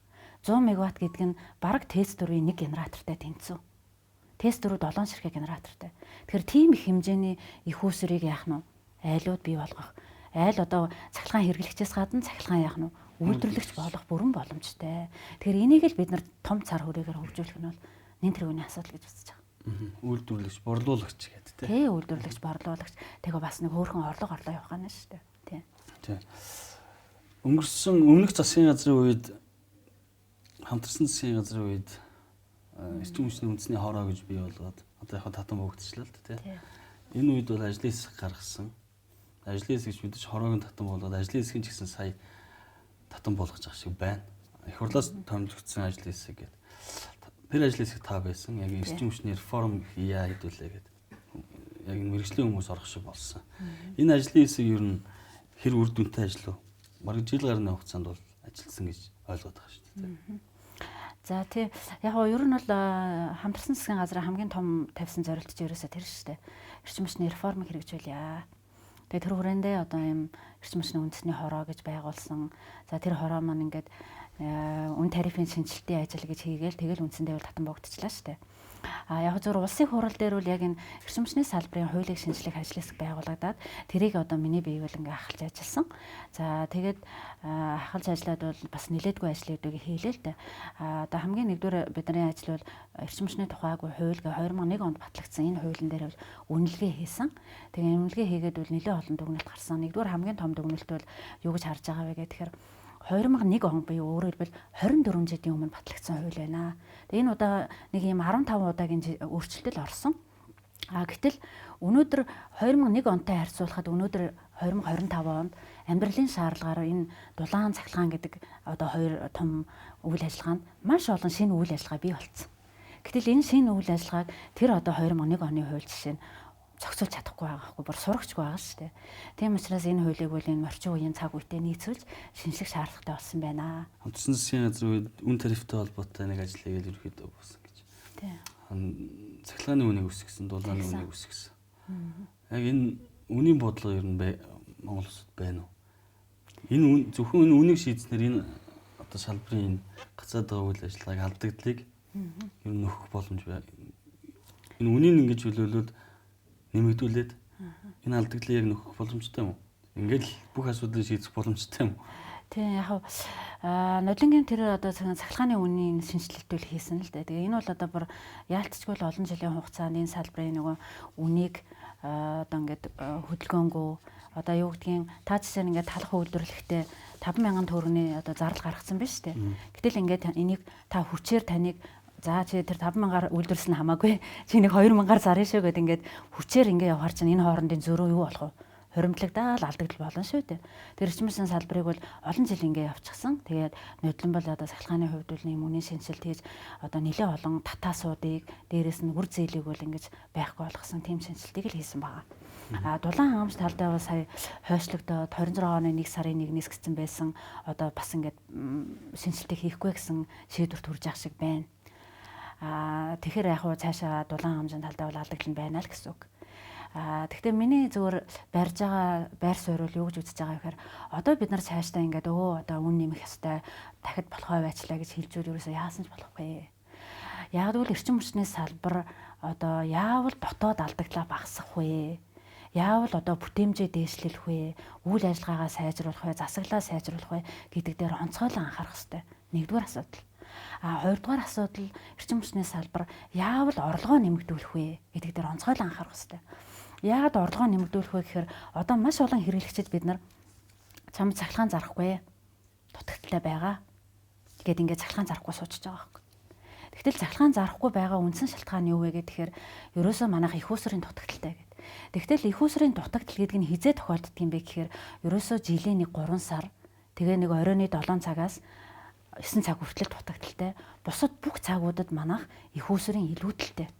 100 мегаватт гэдэг нь бараг тест дөрвийн нэг генератортай тэнцүү. Тест дөрөв 7 ширхэг генератортай. Тэгэхээр тийм их хэмжээний их усрыг яах нь айлууд бий болгох. Айл одоо цахилгаан хэрэглэгчээс гадна цахилгаан яах нь үйлдвэрлэгч болох бүрэн боломжтой. Тэгэхээр энийг л бид нар том цар хүрээгээр хөгжүүлэх нь бол нэн тэргүүний асуудал гэж үзэж байгаа. Үйлдвэрлэгч, борлуулагч гэдэг тийм. Тий, үйлдвэрлэгч, борлуулагч. Тэгээ бас нэг хөөрхөн орлого явах гэнэ шүү дээ. Тий. Тий. Өнгөрсөн өмнөх засгийн газрын үед хамтарсан засгийн газрын үед эрчим хүчний үндэсний хороо гэж бий болгоод одоо яг татан богдчихлаа л да тийм. Энэ үед бол ажлын хэсэг гаргасан. Ажлын хэсэг гэж мэдээж хороогийн татан болгоод ажлын хэсгийн ч гэсэн сая татан болгож байгаа шиг байна. Их хурлаас томилогдсон ажлын хэсэг гэдэг. тэр ажлын хэсэг та байсан. Яг эрчим хүчний реформ хийя хэдүүлээ гэдэг. Яг мэрэгжлийн хүмүүс орох шиг болсон. Энэ ажлын хэсэг ер нь хэр үр дүнтэй ажил вэ? Бараг жил гарны хугацаанд бол ажилласан гэж ойлгоод байгаа шүү дээ. За тий яг гоо ер нь бол хамтарсан засгийн газрын хамгийн том тавьсан зорилт ч ерөөсөө тэр шүү дээ. Эрчим хүчний реформыг хэрэгжүүлье. Тэгээ тэр хүрээндээ одоо юм эрчим хүчний үндэсний хороо гэж байгуулсан. За тэр хороо маань ингээд үн тарифын шинжилтийн ажил гэж хийгээл тэгэл үндсэндээ бол татан богдчихлаа шүү дээ. Яг зөв улсын хурал дээр бол яг энэ эрчим хүчний салбарын хуулийг шинжлэх ажил хэсэг байгуулагдаад тэрийг одоо миний биеийг бол ингээ ахалж ажилласан. За тэгээд ахалж ажиллаад бол бас нэлээдгүй ажлуудыг хийлээ л дээ. Одоо хамгийн нэгдүгээр бидний ажил бол эрчим хүчний тухайгүй хууль гэ 2001 онд батлагдсан энэ хуулийн дээр бол үнэлгээ хийсэн. Тэгээ үнэлгээ хийгээд бол нэлээд олон дүгнэлт гарсан. Нэгдүгээр хамгийн том дүгнэлт бол юу гэж харж байгаа вэ гэхээр 2001 он буюу өөрөөр хэлбэл 24 жилийн өмнө батлагдсан хууль байна. Тэгээ энэ удаа нэг юм 15 удаагийн өөрчлөлт орсон. Гэтэл өнөөдөр 2001 онтой харьцуулахад өнөөдөр 2025 онд амьдралын шаардлагаар энэ дулаан цахилгаан гэдэг одоо хоёр том үйл ажиллагаанд маш олон шинэ үйл ажиллагаа бий болсон. Гэтэл энэ шинэ үйл ажиллагааг тэр одоо 2001 оны хууль жишээ нь зохицуулж чадахгүй байгаа хгүй бүр сурагчгүй байгаа шүү дээ. Тийм учраас энэ хуулийг бол энэ орчин үеийн цаг үетэй нийцүүлж шинжлэх шаардлагатай болсон байна. Хамтарсан засгийн газрын үед үн тарифтай холбоотой нэг ажил хийгээл ерөөхдөө болсон гэж. Тийм. Цахилгааны үнийг өсгсөн, дулааны үнийг өсгсөн. Яг энэ үнийн бодлого ер нь Монгол улсад байна уу? Энэ зөвхөн энэ үнийг шийдснээр энэ одоо салбарын энэ гацаад байгаа үйл ажиллагааг алдагдлыг ер нь нөхөх боломж байна. Энэ үнийн ингэж хөлөөлөд нэмэгдүүлээд энэ алдагдлыг яг нөхөх боломжтой юм уу? Ингээл бүх асуудлыг шийдэх боломжтой юм уу? Тийм яг нодлонгийн тэр одоо цахилгааны үнийн шинжилэлтүүл хийсэн л дээ. Тэгээ энэ бол одоо бүр яалтчгүй л олон жилийн хугацаанд энэ салбарын нөгөө үнийг одоо ингээд хөдөлгөөнгөө одоо юу гэдгийг та жишээ нь ингээд талах үйлдвэрлэхдээ 5,000 төгрөгийн одоо зардал гаргацсан биз дээ. Гэтэл ингээд энийг та хүчээр таныг за чи тэр 5,000-аар үйлдвэрлэсэн хамаагүй чи нэг 2,000-аар зарна шүү гэд ингээд хүчээр ингээ явахаар чинь энэ хоорондын зөрөө юу болох вэ? Хоримтлагдаал алдагдал болно шүү дээ. Тэр эрчим хүчний салбарыг бол олон жил ингээ явчихсан. Тэгээд нодлон бол одоо сахилгааны хувьд бол нэм үнийн шинжилт хийж одоо нэлээ олон татаасуудыг дээрээс нь үр зээлийг бол ингэж байхгүй болгосон тийм шинжилтийг л хийсэн байгаа. Дулаан хангамж талдаа бол сая хойшлогдоод 26 оны 1 сарын 1-ээс гисэн байсан одоо бас ингээд шинжилтийг хийхгүй гэсэн шийдвэрт хүрж явах шиг байна. Тэгэхээр яг хуу цаашаа дулаан хангамжийн талдаа бол алдагдал нь байна л гэсэн үг. Гэхдээ миний зөвөр барьж байгаа байр суурь бол юу гэж үзэж байгаа вэ гэхээр одоо бид нар цаашдаа ингээд одоо үн нэмэх ёстой дахид болохоо байчлаа гэж хэлжүүл ерөөсөө яасан ч болохгүй. Яг л эрчим хүчний салбар одоо яавал дотоод алдагдлаа багасгах вэ? Яавал одоо бүтээмжээ дээшлэх вэ? Үйл ажиллагаагаа сайжруулах вэ? Засаглаа сайжруулах вэ гэдэг дээр онцгойлон анхаарах хэрэгтэй. Нэгдүгээр асуудал. Хоёрдугаар асуудал эрчим хүчний салбар яавал орлогоо нэмэгдүүлэх вэ гэдэг дээр онцгойлон анхаарах хэрэгтэй. Яагаад орлогоо нэмэгдүүлэх вэ гэхээр одоо маш олон хэрэглэгчид бид нар чамд цахилгаан зарахгүй дутагдaltaй байгаа. Тэгээд ингээд цахилгаан зарахгүй суучж байгаа байхгүй. Тэгтэл цахилгаан зарахгүй байгаа үндсэн шалтгаан юу вэ гэхээр ерөөсөө манайх их усрын дутагдaltaй гэдэг. Тэгтэл их усрын дутагдал гэдэг нь хизээ тохиолддог юм бэ гэхээр ерөөсөө жилийн нэг 3 сар тэгээ нэг оройны 7 цагаас 9 цаг хүртэл дутагдaltaй. Бусад бүх цагуудад манайх их усрын илүүдэлтэй.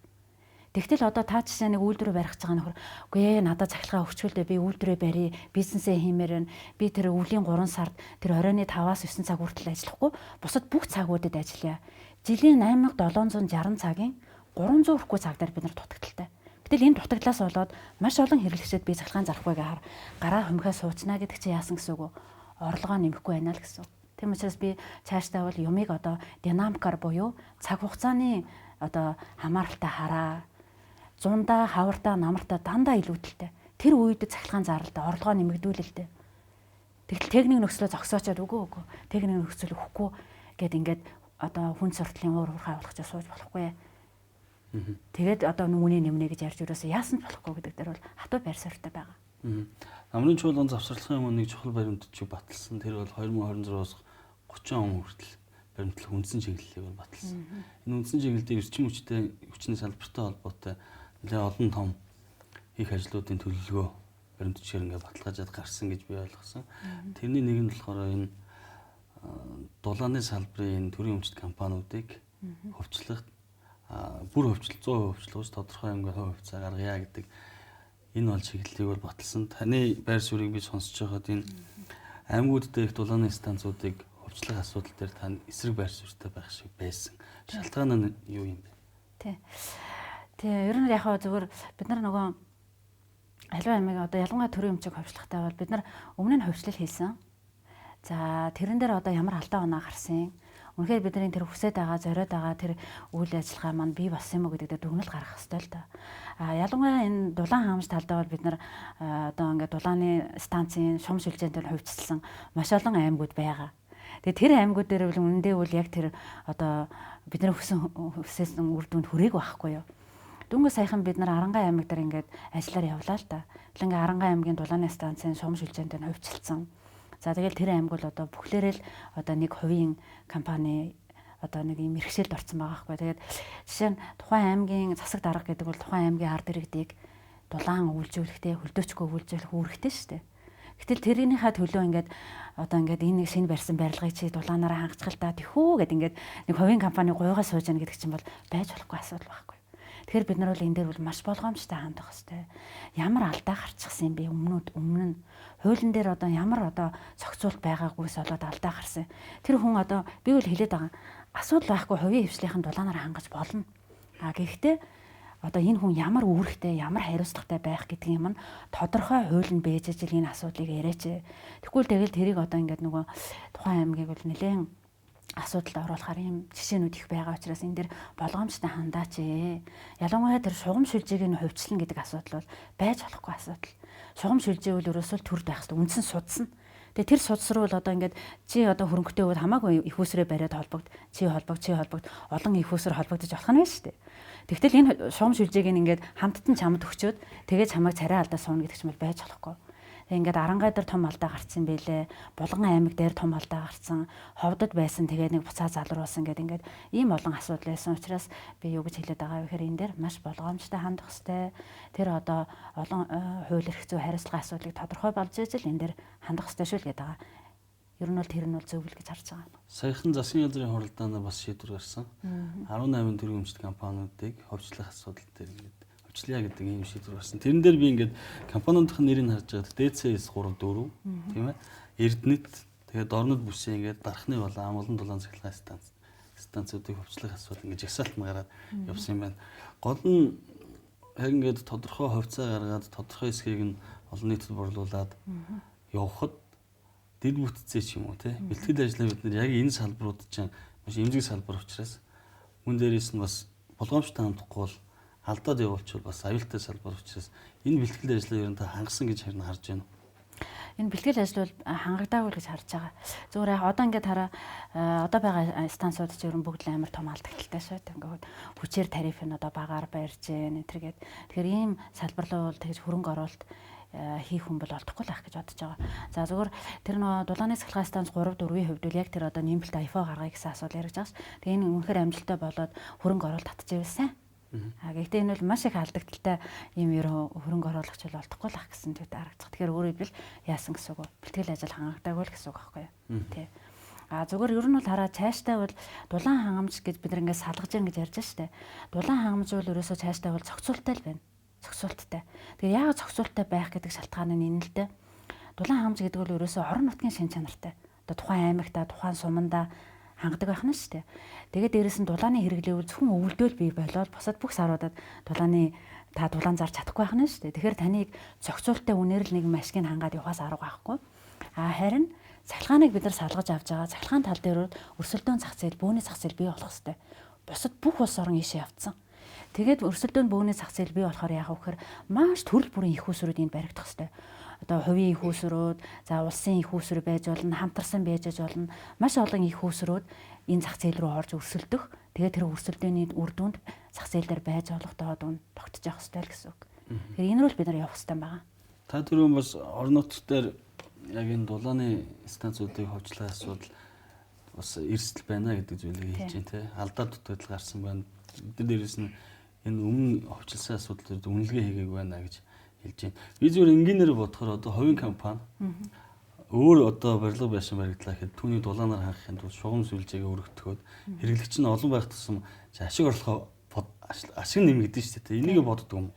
Тэгтэл одоо та жишээ нэг үйлдвэр барих гэж байгаа нөхөр үгүй ээ надад цахилгаан өгчүүлдэ би үйлдвэрээ барья бизнесээ хиймээр байна би тэр өвлийн 3 сард тэр оройны 5-аас 9 цаг хүртэл ажиллахгүй бусад бүх цагуудад ажиллая. Жилийн 8760 цагийн 300 хүрэхгүй цагдаар бид нар дутагдaltaй. Гэтэл энэ дутагдлаас болоод маш олон хэрэглэгчид би цахилгаан зарахгүй гэхээр гараа хумхаа сууцнаа гэдэг чинь яасан гэсэн үг вэ? Орлогоо нэмэхгүй байна л гэсэн. Тийм учраас би цаашдаа бол юмыг одоо динамикаар буюу цаг хугацааны одоо хамааралтай хараа. Зундаа, хавартаа, намартаа дандаа илүүдэлтэй. Тэр үед цахилгаан зарлалтай, орлогоо нэмэгдүүлэлтэй. Тэгтэл техник нөхцөлөө зогсоочоод үгүй. Техник нөхцөл өгөхгүй гэд ингээд одоо хүн суртлын уур хуурхай авах гэж сууж болохгүй. Тэгээд одоо нүуний нэмнэ гэж ярьж өрөөсөө яасан ч болохгүй гэдэг дээр бол хатуу байр суурьтай байгаа. Намрын чуулган завсарлахын өмнө нэг чухал баримтчиг баталсан. Тэр бол 2026-аас 30 он хүртэл баримтлах үндсэн чиглэлийг бол баталсан. Энэ үндсэн чиглэлдээ эрчим хүчний салбартай холбоотой нэлээд олон том их ажлуудын төлөвлөгөө баримтчээр ингээд баталгаажаад гарсан гэж би ойлгосон. Тэрний нэг нь болохоор энэ дулааны салбарын энэ төрийн өмчт компаниудыг хөвчлөх бүр хөвчл 100% хөвчлөөс тодорхой хэмжээний хувьцаа гаргая гэдэг энэ бол чиглэлийг бол баталсан. Таны байр суурийг би сонсож байхад энэ аймагуд дээрх дулааны станцуудыг хөвчлөх асуудал дээр тань эсрэг байр суурьтай байх шиг байсан. Шалтгаан нь юу юм бэ? Тий. Тэгээ ер нь яг зөвхөн бид нар нөгөө аливаа аймаг одоо ялангуяа төрийн өмчийг хөвчлөхтэй бол бид нар өмнө нь хөвчлөл хийсэн. За тэрэн дээр одоо ямар алдаа оноо гарсан. Үнэхээр бидний тэр хүсэж байгаа, зориод байгаа тэр үйл ажиллагаа маань бий болсон юм уу гэдэг дээр дүгнэлт гаргах хэрэгтэй л да. Ялангуяа энэ дулаан хаамж талдаа бол бид нар одоо ингээд дулааны станцын шум шилжээнд хувьчилсан маш олон аймагуд байгаа. Тэгээ тэр аймагуд дээр бол үнэндээ бол яг тэр одоо бидний хүссэн үр дүнд хүрээг байхгүй юу. Дүнгийн саяхан бид нар Арангаан аймаг дээр ингээд ажиллаар явлаа л да. Тэгэл ингээд Арангаан аймгийн дулааны станцын шум шилжээнд хувьчилсан. За тэгэл тэр аймаг бол одоо бүхлээрээ л одоо нэг хувийн компани одоо нэг юм мэргэшээлд орсон байгаа байхгүй. Тэгээд жишээ нь тухайн аймгийн засаг дарга гэдэг бол тухайн аймгийн ард иргэдийг дулаан үйлжүүлэхтэй, хөлдөөчгөө үйлжүүлэх үүрэгтэй шүү дээ. Гэтэл тэрийнхээ төлөө ингээд одоо ингээд энэ нэг шинэ барьсан барилгыг чи дулаанаараа хангацгал та тэхүү гэд ингээд нэг хувийн компани гуйгаа сууж яана гэдэг чинь бол байж болохгүй асуудал байхгүй. Тэгэхээр бид нар бол энэ дээр бол маш болгоомжтой хандах хэрэгтэй. Ямар алдаа гарчихсан юм бэ? Өмнө нь хуулийн дээр одоо ямар одоо зохицуулт байгаагүйс болоод алдаа гарсан. Тэр хүн одоо би бол хэлээд байгаа. Асуудал байхгүй хувийн хвшлийнхэн дулаанаар хангаж болно. Гэхдээ одоо энэ хүн ямар үүрэгтэй, ямар хариуцлагатай байх гэдэг юм нь тодорхой хууль нь бэж ижил энэ асуудлыг яриач. Тэгвэл тэгэл тэрийг одоо ингээд нөгөө тухайн аймгийг бол нэлээд асуудалд оруулахаар юм жишээнүүд их байгаа учраас энэ дэр болгоомжтой хандаач. Ялангуяа тэр шугам шүлжээг нь хувьчлан гэдэг асуудал бол байж болохгүй асуудал. Шугам шүлжээ бол ерөөсөө төрд байх хэрэгтэй. Үндсэн судсан. Тэгээ тэр судас руу бол одоо ингээд чи одоо хөрөнгөтэй бол хамаагүй их усрээ бариад холбогд, чи холбогд, олон их усрээр холбогдож болох нь байна шүү дээ. Тэгтэл энэ шугам шүлжээг ингээд хамттан чамд өгчөөд тэгээд чамайг царай алдаа суuna гэдэг ч юм бол байж болохгүй. Ингээд Арангаа дээр том алдаа гарцсан байлээ. Булган аймаг дээр том алдаа гарцсан. Ховдод байсан тэгээд нэг буцаа залруулсан гэдэг ингээд ийм олон асуудал байсан учраас би юу гэж хэлээд байгаа вэ гэхээр энэ дээр маш болгоомжтой хандах хэрэгтэй. Тэр одоо олон хууль эрх зүй хариуцлагын асуудлыг тодорхой болж ижил энэ дээр хандах хэрэгтэй шүү л гэдэг байгаа. Ер нь бол тэр нь бол зөв л гэж харж байгаа. Саяхан засгийн газрын хуралдаанд бас шийдвэр гарсан. 18 төрийн өмчт компаниудыг ховчлох асуудал дээр ингээд хөвчлөе гэдэг ийм шийдвэр гарсан. Тэрэн дээр би ингээд компаниудын нэрийг харж байгаад DCS 3 4 тийм ээ. Эрдэнэт тэгээд Орнод бүсээ ингээд дарахны болон амгалан дулаан цахилгаан станцуудыг хөвчлөх асуудал ингээд жагсаалт нь гараад явсан юм байна. Гол нь яг ингээд тодорхой хувьцаа гаргаад тодорхой эсхийг нь олон нийтэд борлуулад явхад дэд бүтцээ ч юм уу те бэлтгэл ажлаа бид нар яг энэ салбарууд чинь маш эмзэг салбар учраас мөн дээрээс нь бас болгоомжтой хандахгүй бол алдаад явуулчихвал бас аюултай салбар учраас энэ бэлтгэл ажлаа ер нь та хангасан гэж харин харж байна. Энэ бэлтгэл ажил бол хангагдаагүй гэж харж байгаа. Зүгээр яг одоо ингээд хараа одоо байгаа станцууд ч ер нь бүгд амар том алдагталтай шүү дээ. Ингээд хүчээр тариф нь одоо багаар барьж гэн тэргээд тэгэхээр ийм салбарлуу бол тэгж хөрөнгө оруулалт хийх хүн бол олдохгүй л ах гэж бодож байгаа. За зүгээр тэр нөгөө дулааны цахилгаан станц 3 4-ийн хувьд бол яг тэр одоо нэмэлт АИФО гаргая гэсэн асуудал яригдж байгаа ш. Тэгээ энэ үнэхээр амжилттай болоод хөрөнгө оруулалт татчихвсэн. Гэхдээ энэ бол маш их алдагдaltaй юм ерөө хөрөнгө оруулагч бол олдохгүй л ах гэсэн зүйлтэй харагдах. Тэгэхээр өөрөөр хэлбэл яасан гэсэн үг вэ? Бэлтгэл ажил хангагдаагүй л гэсэн үг байхгүй юу? Тий. Зүгээр ер нь бол хараа цааштай бол дулаан хангамж гэж бид нэг ингээд салгаж яах гэж ярьж штэ. Дулаан хангамж бол ерөөсөө цааштай бол зохицуулттай л байна. Зохицуулттай. Тэгээ яагаад зохицуулттай байх гэдэг шалтгаан нь энэ л дээ. Дулаан хангамж гэдэг бол ерөөсөө орон нутгийн шин чанартай. Одоо тухайн аймагта, тухайн суманда хангадаг байх нь шүү дээ. Тэгээд дээрэс нь дулааны хэрэглээвэл зөвхөн өвөлдөөл бий болоод бусад бүх саруудад та дулаан зарж чадахгүй байх нь шүү дээ. Тэгэхээр таныг зохицуулттай үнээр л нэг машиныг хангаад явахаас арга байхгүй. Харин цахилгааныг бид нар салгаж авч байгаа. Цахилгаан тал дээр өрсөлдөөн зах зээл, бөөний зах зээл бий болох хэрэгтэй. Бусад бүх улс орон ийшээ явцсан. Тэгээд өрсөлдөөн бөөний зах зээл бий болохоор яах вэ гэхээр маш төрөл бүрийн их усрууд энд баригдах хэрэгтэй. Одоо хувийн их усрууд, за улсын их усруу байж болно, хамтарсан байж болно. Маш олон их усрууд энэ зах зээл рүү орж өрсөлдөх. Тэгээд тэр өрсөлдөөний үр дүнд зах зээл дээр байж болох доод үн тогтож явах хэрэгтэй л гэсэн үг. Тэгэхээр энэ рүү бид нар явах хэрэгтэй байгаа. Та түрүүн бас орон нутг дээр яг энэ дулааны станцуудыг хөвчлөх асуудал бас эрсдэл байна гэдэг зүйлийг хэлж байна те. Алдаа дутагдал гарсан байна. Эдгээр дээрээс нь энэ өмнө хөвчлсөн асуудлууд үнэлгээ хийгээг байна гэж хэлж байна. Би зүгээр энгийнээр бодохоор одоо хувийн компани өөр одоо барилга байшин баригдлаа гэхэд түүний дулаанаар хангахын тулд шугам сүлжээгээ өргөтгөхөд хэрэглэгч нь олон байх тусам ашиг орлогоо ашиг нэмэгдэн шүү дээ. Энийг боддог юм.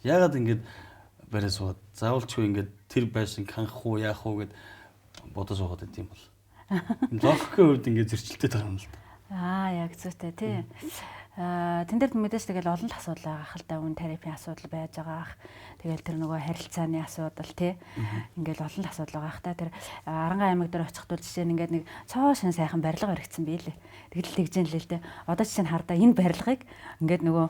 Яагаад ингэж барай сууд заавалчгүй ингэж тэр байшин хангах уу яах уу гэд бодож суугаад байт юм бол. Логикийн хувьд ингэж зөрчилтэй байгаа юм л да. Яг зүйтэй тий. Тэн дээр мэдээж тэгэл олон л асуудал байгаа хэл та үн тарифын асуудал байж байгаа ах. Тэгэл тэр нөгөө харилцааны асуудал тий. Ингээл олон л асуудал байгаа ах та тэр Арангаа аймаг дээр очихдул жишээ нь ингээд нэг цоо шин сайхан барилга баригдсан бийлээ. Тэгэл тэгжэн л дээ. Одоо жишээ нь хардаа энэ барилгыг ингээд нөгөө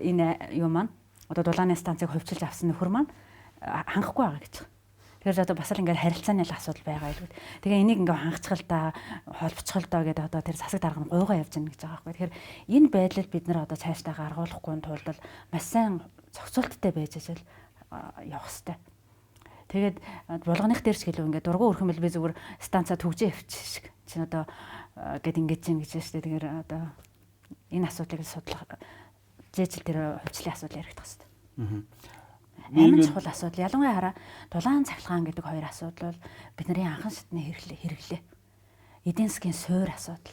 энэ юу маань одоо дулааны станцыг хувьчилж авсан нөхөр маань хангахгүй байгаа гэж. Тэгэхээр одоо бас л ингээд харилцааны л асуудал байгаа илүү. Тэгээ энийг ингээд хангацхал та холбоцхол доо гэдэг одоо тэр засаг дарга нь гуйгаа явж гэнэ гэж байгаа байхгүй. Тэгэхээр энэ байдлыг бид нар одоо цаашдаа гаргуулахгүй тулд маш сайн зохицуулттай байж ажил явах хэрэгтэй. Тэгээд булганых дээр ч гэлөө ингээд дургуй өрхөн бил би зүгээр станцаа төгжээ явчих шиг. Чин одоо гэд ингэж юм гэж штэ. Тэгэхээр одоо энэ асуудлыг судлах зээжил тэр хувьчлалын асуудал яригдах хэрэгтэй. Амин чухал асуудал. Ялангуяа хараа дулаан цахилгаан гэдэг хоёр асуудал бол бидний анхан шатны хэрэглээ. Эдийн засгийн суур асуудал.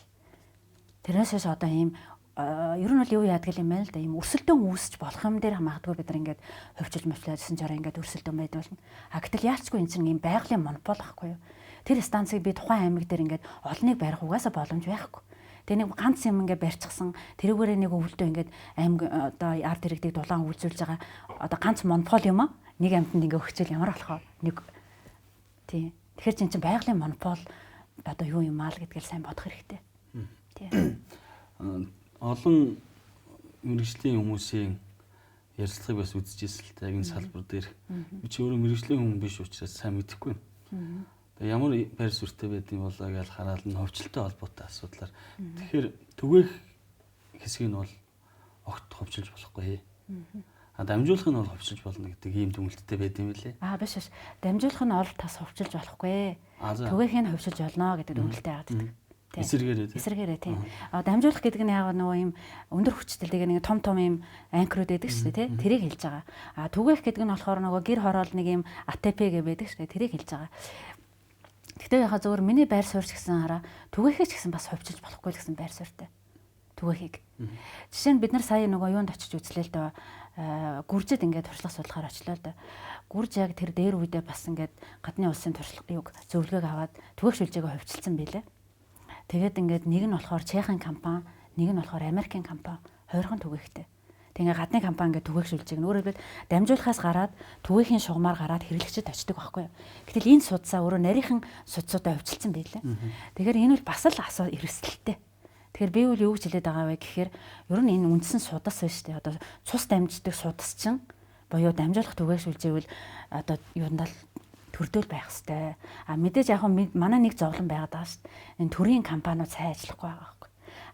Тэрнээс хойш одоо ийм ер нь бол юу яадаг юм байна л да. Ийм өрсөлдөөн үүсч болох юм дээр магадгүй бид нар ингээд хувьчилж мөвчлөөсөн жороо ингээд өрсөлдөөн байдаг болно. Гэтэл яалчгүй энэ чинь ийм байгалийн монопол байхгүй юу? Тэр станцыг би тухайн аймаг дээр ингээд олныг барих угаасаа боломж байхгүй. Тэгээ нэг ганц юм ингээд барьчихсан тэрүүгээрээ нэг өвөлдөө ингээд аймаг одоо ард иргэдийг дулаан үйлзүүлж байгаа одоо ганц монопол юм аа нэг амьтанд ингээд өгчөөл ямар болохоо нэг тий. Тэгэхээр чинь байгалийн монопол одоо юу юм аа л гэдгээл сайн бодох хэрэгтэй. Тий. Олон мэрэгжлийн хүмүүсийн ярилцлагыг бас үзчихсэн л та энэ салбар дээр би ч өөрөө мэрэгжлийн хүн биш учраас сайн мэдэхгүй байна. Ямар байр суурьтай байдığım болоо гэж хараад нь ховчлолтой холбоотой асуудлаар. Тэгэхээр түгээх хэсгийг нь бол огт ховчилж болохгүй. Дамжуулах нь бол ховчилж болно гэдэг ийм дүгнэлттэй байдığım билээ. Биш биш. Дамжуулах нь ол тас ховчилж болохгүй. Түгээх нь ховчилж болно гэдэг дүгнэлттэй яагаад гэдэг. Эсэргээрээ тийм. Дамжуулах гэдэг нь яг нөгөө ийм өндөр хүчтэй нэг том ийм анкерууд байдаг шүү дээ тий. Тэрийг хэлж байгаа. Түгээх гэдэг нь болохоор нөгөө гэр хороол нэг ийм АТП гэ байдаг шүү дээ. Тэрийг хэлж байгаа. Гэхдээ яхаа зөвөр миний байр суурь гэсэн хараа түгээхээ ч гэсэн бас ховчилж болохгүй л гэсэн байр суурьтай. Түгээхийг. Жишээ нь бид нар сая нөгөө юунд очиж үзлээ л доо гүржид ингээд туршлага судлахаар очлоо л доо. Гүрж яг тэр дээр үедээ бас ингээд гадны улсын туршлагыг зөвлөгөөг аваад түгээх шүлжээгөө ховчилсан байлээ. Тэгээд ингээд нэг нь болохоор Чехийн компани, нэг нь болохоор Америкийн компани, хоёрхан түгээхтэй. Тэгээ гадны компани ингээд түгээх шүлжээг өөрөөр хэлбэл дамжуулахаас гараад түгээхийн шугамар гараад хэрэглэгчд очдөг байхгүй юу. Гэтэл энэ судсаа өөрөө нарийнхан судсуудаа хөвчилсэн байлээ. Тэгэхээр энэ бол бас л эрсдэлтэй. Тэгэхээр би бол юу гэж хэлээд байгаа вэ гэхээр ер нь энэ үндсэн судас байна шүү дээ. Одоо цус дамждаг судас чинь буюу дамжуулах түгээх шүлжээг бол одоо юундаа төрдөөл байх хэвээр. Мэдээж яг манай нэг зовлон байгаад байгаа шүү дээ. Энэ төрийн компаниуд сайн ажиллахгүй байгаа.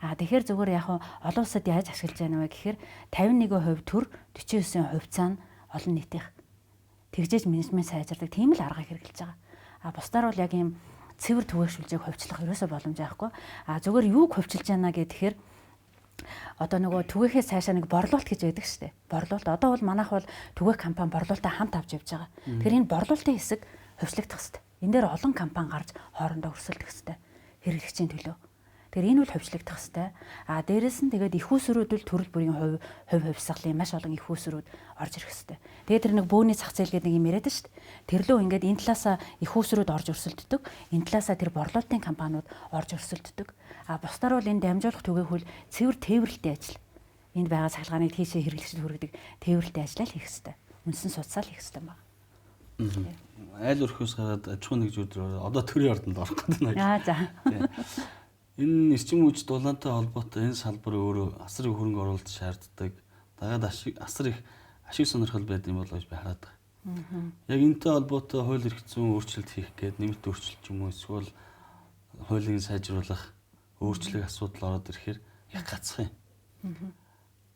Тэгэхээр зүгээр яг олон улсад яаж ашиглаж байна вэ гэхээр 51% төр 49% цаана олон нийтийнх тэгжээж менежмент сайжирдаг тийм л аргыг хэрэглэж байгаа. Бусдаар бол яг ийм цэвэр түгээх шүлжээг хувьчлах ерөөсөө боломж байхгүй. Зүгээр юуг хувьчилж яана гэхээр одоо нөгөө түгээхээс цаашаа нэг борлуулалт гэж байдаг шүү дээ. Борлуулалт. Одоо бол манайх бол түгээх компани борлуулалтаа хамт авч явж байгаа. Тэгэхээр энэ борлуулалтын хэсэг хувьчлагдах хэрэгтэй. Энэ дээр олон компани гарч хоорондоо өрсөлдөх хэрэгтэй. Хэрэглэгчийн төлөө. Тэгэхээр энэ бол хувьчлагдах хэрэгтэй. Дээрэс нь тэгээд их усрууд бол төрөл бүрийн хувь хувьсгалын маш олон их усрууд орж ирэх хэрэгтэй. Тэгээд тэр нэг бөөний зах зээл гэдэг нэг юм яриад шүү дээ. Тэрлөө ингээд энэ талаасаа их усрууд орж өрсөлддөг. Энэ талаасаа тэр борлуулалтын компаниуд орж өрсөлддөг. Бусдаар бол энэ дамжуулах түгээх үл цэвэр тээвэрлэлтэй ажил. Энд байгаа цахилгааныг тийшээ хэрэглэгчд хүргэдэг тээвэрлэлтэй ажиллаа хийх хэрэгтэй. Үндсэн судсаал хийх хэрэгтэй байна. Айл өрхөөс гараад аж ахуйн нэгжүүд одоо төрийн ордонд орох гэдэг нь. За. Энэ эрчим хүч дулаантай холбоотой энэ салбар өөрөө асар их хөрөнгө оруулалт шаарддаг. Дагаад асар их ашиг сонирхол байдаг юм болоо гэж би хараад байгаа. Яг энэтэй холбоотой хууль эрх зүйн өөрчлөлт хийх гээд нэмэлт өөрчлөлт юм уу эсвэл хуулийн сайжруулах өөрчлөлт асуудал ороод ирэхээр их гацх юм.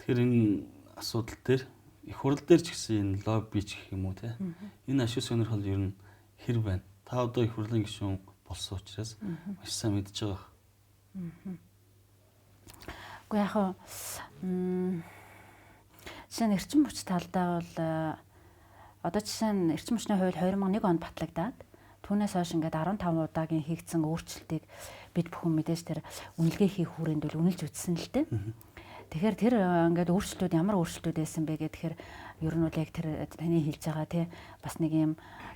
Тэгэхээр энэ асуудал дээр их хурл дээр ч гэсэн энэ лобби ч гэх юм уу те. Энэ ашиг сонирхол ер нь хэр байна. Та одоо их хурлын гишүүн болсон учраас маш сайн мэдж байгаа. Гэхдээ яг жишээ нь эрчим хүч талдаа бол одоо жишээ нь эрчим хүчний хууль 2001 онд батлагдаад түүнээс хойш ингээд 15 удаагийн хийгдсэн өөрчлөлтийг бид бүхэн мэдээж тэр үнэлгээ хийх хүрээнд бол үнэлж үзсэн л дээ. Тэгэхээр тэр ингээд өөрчлөлтүүд ямар өөрчлөлтүүд байсан бэ гэхээр ер нь бол яг тэр таны хэлж байгаа тий бас нэг юм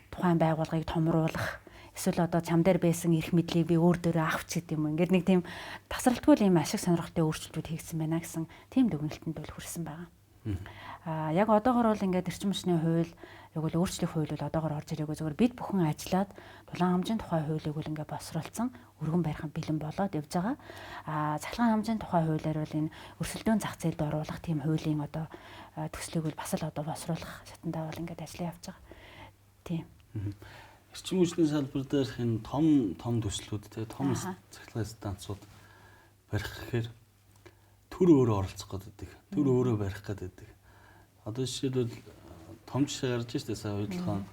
тухайн байгууллагыг томруулах эсвэл одоо чам дээр байсан эрх мэдлийг би өөр дөрөө авч гэдэг юм. Ингээд нэг тийм тасралтгүй юм ашиг сонирхолтой өөрчлөлтүүд хийгдсэн байна гэсэн тийм дүгнэлтэнд бол хүрсэн байгаа. Яг одоогор бол ингээд эрчим хүчний хууль яг бол өөрчлөх хууль бол одоогор орж ирээгүй зүгээр бид бүхэн ажиллаад дулаан хамжийн тухай хуулийг бол ингээд босролцсон өргөн барих бэлэн болоод явж байгаа. Цахилгаан хамжийн тухай хуулиар бол энэ өрсөлдөөн зах зээлд оруулах тийм хуулийн одоо төслийг бол бас л одоо босруулах шатндаа бол ингээд ажиллаа явж байгаа. Тийм. Эрчим хүчний салбар дээрх энэ том төслүүд те том цахилгаан станцууд барих гэхээр төр өөрөө оролцох гэдэг. Төр өөрөө барих гэдэг. Одоо жишээлбэл том жишээ гарч ирсэн сая удалхан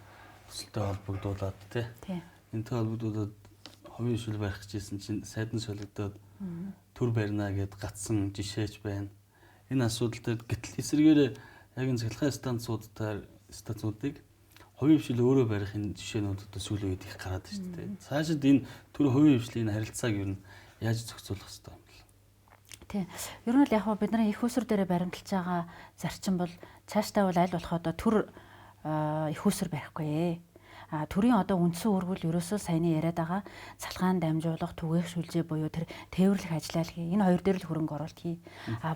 төсөлтэй холбогдуулаад те. Энэтэй холбогдуулаад хувийн шил барих гэжсэн чинь сайдан солигдоод төр барина гэд гацсан жишээч байна. Энэ асуудал дээр гэтэл эсрэгээр яг энэ цахилгаан станцуудыг хувийн хвшил өөрөө барих энэ жишээнүүд одоо сүүлийн үед их гараад байна шүү дээ. Цаашид энэ төр хувийн хвшлийн харилцааг ер нь яаж зохицуулах хэрэгтэй юм бэ? Тийм. Ер нь л яг бид нарын их усүр дээр баримталж байгаа зарчим бол цаашдаа бол аль болох одоо төр их усүр барихгүй. Төрийн одоо үндсэн үүргүүл ерөөсөө саяны яриад байгаа цалгаан дамжуулах, түгээх шүлжээ буюу тэр тээвэрлэх ажиллаал хий. Энэ хоёр дээр л хөрөнгө оруулалт хий.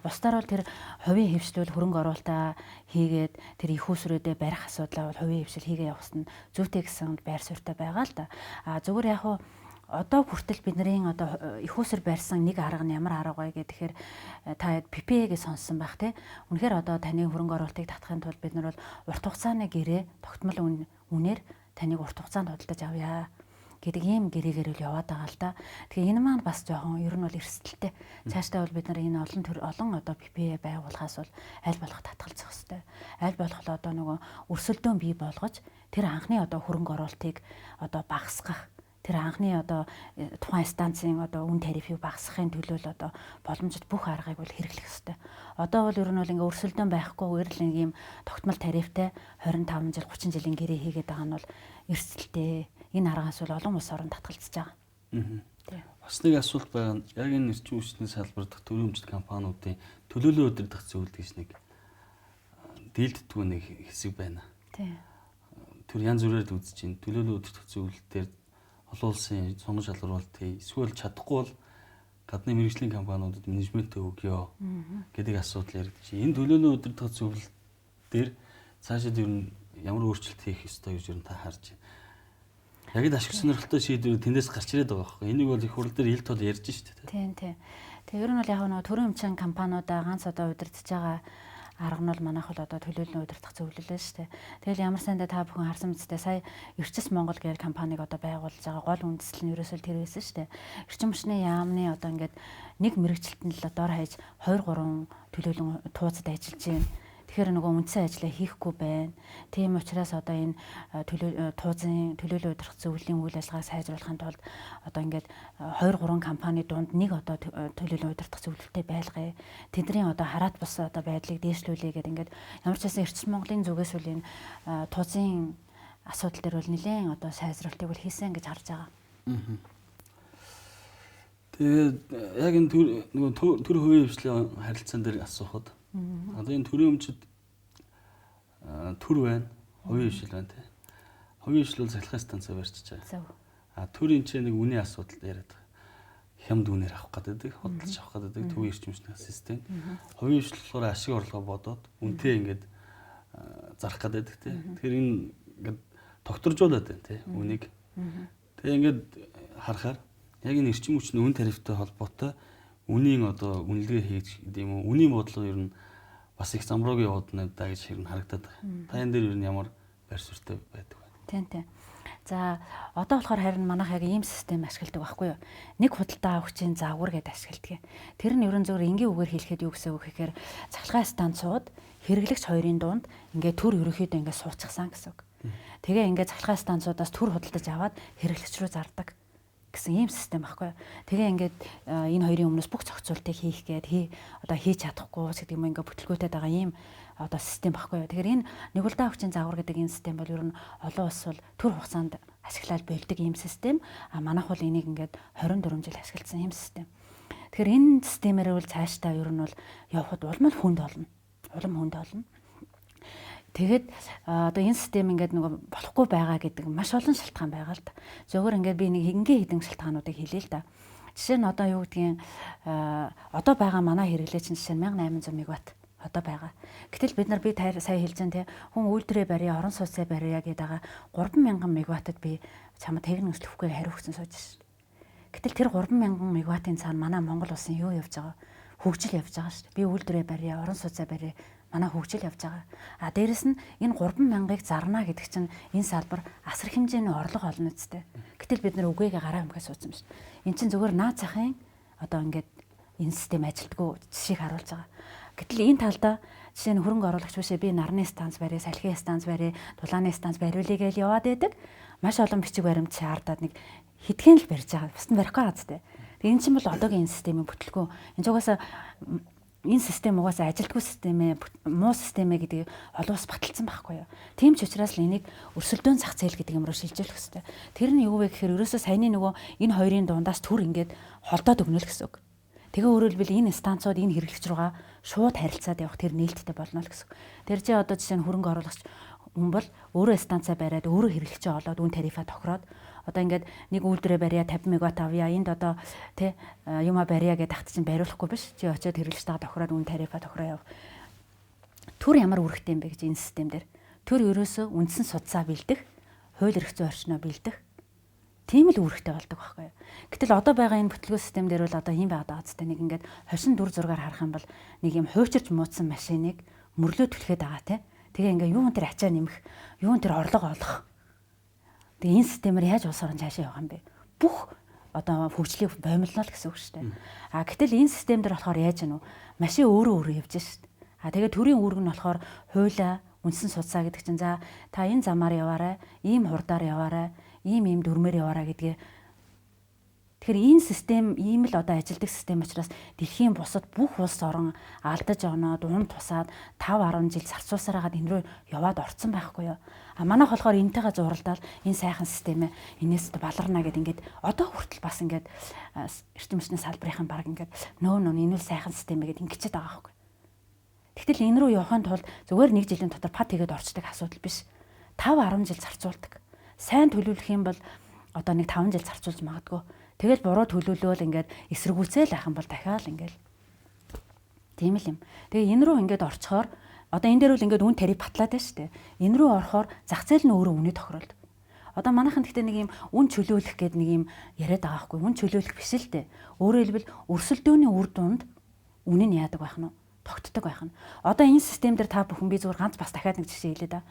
Бусдаар бол тэр хувийн хвшил хөрөнгө оруулалтаа хийгээд тэр их усүрээдээ барих асуудлаа бол хувийн хвшил хийгээ явуулсан зүйтэй гэсэн байр суурьтай байгаа л да. Зүгээр яг хуу одоо хүртэл бидний одоо их усүр барьсан нэг арга нь ямар арга вэ гэхээр та PPA-г сонссон байх тий. Үнэхээр одоо таны хөрөнгө оруулалтыг татахын тулд бид нар бол урт хугацааны гэрээ тогтмол үнээр таныг урт хугацаанд худалдаж авъя гэдэг ийм гэрээгээр л яваад байгаа л да. Тэгэхээр энэ маань бас жоохон ер нь бол эрсдэлтэй. Цаашдаа бол бид нар энэ олон одоо PPA байгуулахаас бол аль болох татгалзах хэрэгтэй. Аль болох л одоо нөгөө өрсөлдөөн бий болгож тэр анхны одоо хөрөнгө оруулалтыг одоо багасгах, тэр анхны одоо тухайн станцын одоо үн тарифыг багасгахын төлөө л одоо боломжит бүх аргыг бол хэрэглэх хэрэгтэй. Одоо бол ер нь бол ингээ өрсөлдөөн байхгүйгээр л нэг юм тогтмол тарифтай 25 жил 30 жилийн гэрээ хийгээд байгаа нь бол эрсдэлтэй. Энэ аргаас бол олон улс орнд татгалзаж байгаа. Бас нэг асуулт байгаа нь яг энэ эрчим хүчний салбар дахь төрийн өмчт компаниудын төлөөлөл удирдах зөвлөлт гэж нэг дийлддгүй нэг хэсэг байна. Тэр янз бүрээр л үзэж байна. Төлөөлөл удирдах зөвлөлтөөр олон улсын сонгон шалгаруулалт хий. Эсвэл чадахгүй бол гадны мэргэжлийн компаниудад менежментээ өгье гэдэг асуудал яригдчих. Энэ төлөөлөл удирдах зөвлөлт дээр цаашид ер нь ямар өөрчлөлт хийх ёстой гэж ер нь та харж байна. Яг л ашиг сонирхолтой шийдвэр тэндээс гарч ирээд байгаа байхгүй. Энийг бол их хурл дээр ил тол ярьж шүү дээ. Тийм. Тэгээ ер нь бол яг нөгөө төрийн өмчийн компаниудаа ганц одоо удирдах байгаа арга нь бол манайх бол одоо төлөөллийн удирдах зөвлөлөө шүү дээ. Тэгэл ямар сандаа та бүхэн харсан мэт сая Эрчис Монгол гэр компаниг одоо байгуулж байгаа гол үндэслэл нь ерөөсөө тэр байсан шүү дээ. Эрчим хүчний яамны одоо ингээд нэг мэрэгчлэлтэн л дор хаяж 2 3 төлөөлөн тууцад ажиллаж байна. Тэгэхээр нөгөө үндсэн ажлаа хийхгүй байна. Тийм учраас одоо энэ туузын төлөөлөл удирдах зөвлөлийн үйл ажиллагааг сайжруулахын тулд одоо ингээд 2 3 компани дунд нэг одоо төлөөлөл удирдах зөвлөлтөй байлгая. Тэдний одоо хараат бус одоо байдлыг дээшлүүлээ гэдэг ингээд ямар ч байсан Эрчим Монголын зүгээс үл энэ туузын асуудал дээр бол нэлээд одоо сайжруулалтыг бол хийсэн гэж харж байгаа. Тэгээд яг энэ төр хувийн хвшлийн харилцаан дээр асуухад одоо энэ төрийн өмчөд төр байна, хувийн хвшил байна тий. Хувийн хвшил бол цахилгаан станц барьчихж байгаа. Төрийн чинь нэг үнийн асуудал яриад байгаа. Хямд үнээр авах гэдэг, худалдаж авах гэдэг төвийн эрчим хүчний систем. Хувийн хвшил болохоор ашиг орлогоо бодоод үнэтэй ингээд зарах гэдэг тий. Тэгэхээр энэ ингээд тогтворжуулаад байна тий үнийг. Тэгээ ингээд харахаар яг энэ эрчим хүчний үн тарифтай холбоотой үнийн одоо үнэлгээ хийж гэдэг юм уу? Үнийн бодлого ер нь бас их замрууг явуудна да гэж хэрэг харагдаад байна. Та энэ дээр ер нь ямар байр суурьтай байдаг вэ? Тийм. За одоо болохоор харин манайх яг ийм систем ашигладаг байхгүй юу? Нэг худалдаа авахчийн загвар гэдээ ашигладаг. Тэр нь ерөн зөвөр энгийн үгээр хэлэхэд юу гэсэн үг гэхээр цахилгаан станцууд хэрэглэгч хоёрын дунд ингээд төр ерөөхдөө ингээд суучихсан гэсэн үг. Тэгээ ингээд цахилгаан станцуудаас төр худалдаж аваад хэрэглэгч рүү зардаг гэсэн ийм систем байхгүй. Тэгээ ингээд энэ хоёрын өмнөөс бүх зохицуултыг хийх гээд одоо хийж чадахгүй гэдэг юм ингээд бүтлгүүтэй байгаа ийм одоо систем байхгүй. Тэгэхээр энэ нэг удаа авахчийн загвар гэдэг энэ систем бол ер нь олон улс бол төр хугацаанд ашиглаад болдог ийм систем. Манайх бол энийг ингээд 24 жил ашигласан ийм систем. Тэгэхээр энэ системээр бол цаашдаа ер нь бол явхад улам хүнд болно. Тэгээд одоо энэ систем ингээд нөгөө болохгүй байгаа гэдэг маш олон шалтгаан байгаа л да. Зөвхөн ингээд би нэг хідэн шалтгаануудыг хэлье л да. Жишээ нь одоо юу гэдгийг одоо байгаа манай хэрэглээ чинь жишээ нь 1800 мегаватт одоо байгаа. Гэтэл бид нар сая хэлж байгаа те хүн үйлдвэрээ барья, орон сууцаа барья гэдэг байгаа 3000 мегаваттад би чамд техник нөхцөлөхгүй хариу өгсөн сууж шээ. Гэтэл тэр 3000 мегаваттын цаана манай Монгол улсын юу явж байгаа? Хөгжил явж байгаа шүү дээ. Би үйлдвэрээ барья, орон сууцаа барья, манай хөгжил явж байгаа. А дээрэс нь энэ 3000-ыг зарна гэдэг чинь энэ салбар асар хэмжээний орлого олно үстэй. Гэтэл бид нар үгээгээ гараа өмгөө суудсан биш. Энд чинь зүгээр наад захын одоо ингээд энэ систем ажилтгүй жишээг харуулж байгаа. Гэтэл энэ талдаа жишээ нь хөрөнгө оруулагч бишээ би нарны станц барья, салхины станц барья, дулааны станц бариулъя гэж яваад байдаг. Маш олон бичиг баримт шаардаад нэг хитгэн л барьж байгаа. Бусд нь барихгүй байгаа зү. Энэ чинь бол одоогийн энэ системийн бүтлгүй. Энэ угаасаа энэ систем угаасаа ажилтгүй систем ээ, муу систем ээ гэдэг олон ус баталсан байхгүй юу. Тийм ч учраас л энийг өрсөлдөөн зах зээл гэдэг юм руу шилжүүлэх хэрэгтэй. Тэр нь юу вэ гэхээр ерөөсөө саяны нөгөө энэ хоёрын дундаас түр ингээд холдоод өгнө л гэсэн үг. Тэгээ өөрөөр хэлбэл энэ станцууд энэ хэрэглэгч руугаа шууд харилцаад явах тэр нээлттэй болно л гэсэн. Тэр чинь одоо жишээ нь хөрөнгө оруулагч хүн бол өөрөө станцаа бариад өөрөө хэрэглэгчээ олоод үн тарифа тохироод одоо ингээд нэг үйлдвэрээ барья 50 мегаватт авъя энд одоо тий юма барья гэдэг тахт чинь бариулахгүй биш чи очиод хэрэглэгчтэйгээ тохироод үн тарифа тохироо яв. Түр ямар үүрэгтэй юм бэ гэж энэ систем дээр. Түр ерөөсөө үндсэн судсаа бэлдэх, хууль эрх зүйн орчноо бэлдэх. Тийм л үүрэгтэй болдог байхгүй юу. Гэтэл одоо байгаа энэ бүтлгүү систем дээр бол одоо ийм байгаа даацтай нэг ингээд хошин дүр зургаар харах юм бол нэг юм хуучирч муудсан машиныг мөрлөө түлхээд байгаа тий. Тэгээ ингээ юун тэр ачаа нэмэх, юун тэр орлого олох. Тэгээ энэ системээр яаж улс орон цаашаа явах юм бэ? Бүх одоо хөгжлийг боомлно л гэсэн үг шүү дээ. А гэтэл энэ систем дээр болохоор яаж гэнэ үү? Машин өөрөө явж шүү дээ. А тэгээ төрийн үүрэг нь болохоор хуулаа, үндсэн судсаа гэдэг чинь за та энэ замаар яваарай, ийм хурдаар яваарай, ийм дүрмээр яваарай гэдгээ. Тэгэхээр энэ систем ийм л одоо ажилдаг систем учраас дэлхийн бусад бүх улс орон алдаж оноод уун тусаад 5-10 жил зарцуулсараагаад энэ рүү яваад орцсон байхгүй юу. А манайх болохоор энтэйгээ зуралдаал энэ сайхан системээ энэс баларна гэд ингээд одоо хүртэл бас ингээд эрчим хүчний салбарын баг ингээд нөө энэ үл сайхан системээ гэд ингэчээд байгаа байхгүй. Тэгтэл энэ рүү явахын тулд зүгээр нэг жилийн дотор пат хийгээд орчдөг асуудал биш. 5-10 жил зарцуулдаг. Сайн төлөвлөх юм бол одоо нэг 5 жил зарцуулж магадгүй. Тэгэл буруу төлөвлөвөл ингээд эсэргүүцээл ахын бол дахиад ингээд тийм л юм. Тэгээ энэ рүү ингээд орчхоор одоо энэ дээр үл ингээд үн тариф батлаад байна шүү дээ. Энэ рүү орохоор зах зээл нь өөрөө үнэ тохиролдог. Одоо манайхан гэхдээ нэг юм үн чөлөөлөх гэдэг нэг юм яриад байгаа хгүй. Үн чөлөөлөх биш л дээ. Өөрөөр хэлбэл өрсөлдөөний үр дүнд үнэ нь яадаг байх нь тогтдог байх нь. Одоо энэ систем дээр та бүхэн би зүгээр ганц бас дахиад нэг жишээ хэлээ да.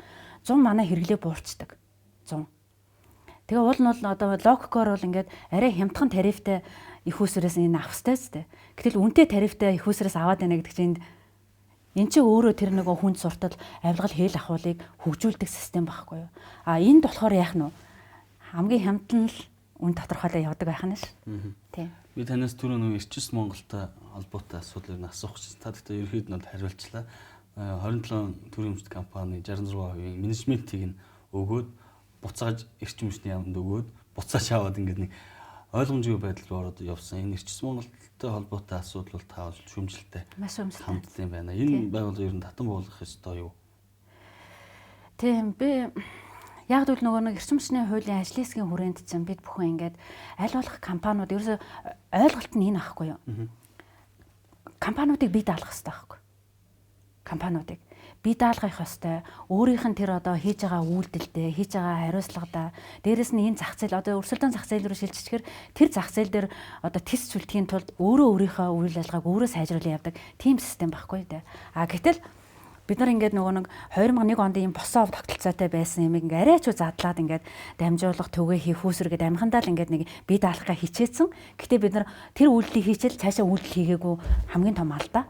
100 манай хэрэглээ буурчдаг. 100. Тэгээ уул нь бол одоо логикоор бол ингээд арай хямдхан тарифтай их усрээс энэ авах хэрэгтэй зү. Гэтэл үнэтэй тарифтай их усрээс аваад байна гэдэг чинь энэ чинь өөрөө тэр нөгөө хүнд суртал авилгал хээл ахуулыг хөгжүүлдэг систем байхгүй юу. А энд болохоор яах нь вэ? Хамгийн хямдхан л үн тодорхойлоо явдаг байх нь ш. Тийм. Би танаас түрүү нөгөө Эрчим Монголтой холбоотой асуудлыг асуух гэж та гэхдээ ерөөд нь хариулчлаа. 27 төрийн өмчт компани 66% менежментийг нь өгөөд буцааж эрчим хүчний яамд өгөөд буцааж аваад ингээд нэг ойлгомжгүй байдал руу ороод явсан. Энэ Эрчим Монголтой холбоотой асуудал бол та шүүмжлэлтэй хандсан байна. Энэ байгууллага ер нь татан буулгах ёстой юу? Тийм би яг л нөгөө нэг эрчим хүчний хуулийн ажлын хэсгийн хүрээнд чинь бид бүхэн ингээд аль болох компаниуд ерөөсөй ойлголт нь энэ ахгүй юу? Компаниудыг бий даалгах хэрэгтэй байхгүй юу? Компаниудыг бие даалгах ёстой. Өөрийнх нь тэр одоо хийж байгаа үйлдэлдээ, хийж байгаа хариуцлагадаа, дээрэс нь энэ зах зээл одоо өрсөлдөөн зах зээл рүү шилжчихээр тэр зах зээл дээр одоо тест сүлдэхийн тулд өөрийнхөө үйл ажиллагааг өөрөө сайжруулан явдаг тийм систем байхгүй дээ. А гэтэл бид нар ингээд нөгөө нэг 2001 онд ийм босоо тогтолцоотой байсан юм ингээд арай ч задлаад ингээд дамжуулах төвөө хийх үүсэр гэдэг амхандаа л ингээд нэг бие даалгахаа хичээсэн. Гэтэ бид нар тэр үйлдэлийг хийчихэл цаашаа үйлдэл хийгээгүй хамгийн том алдаа.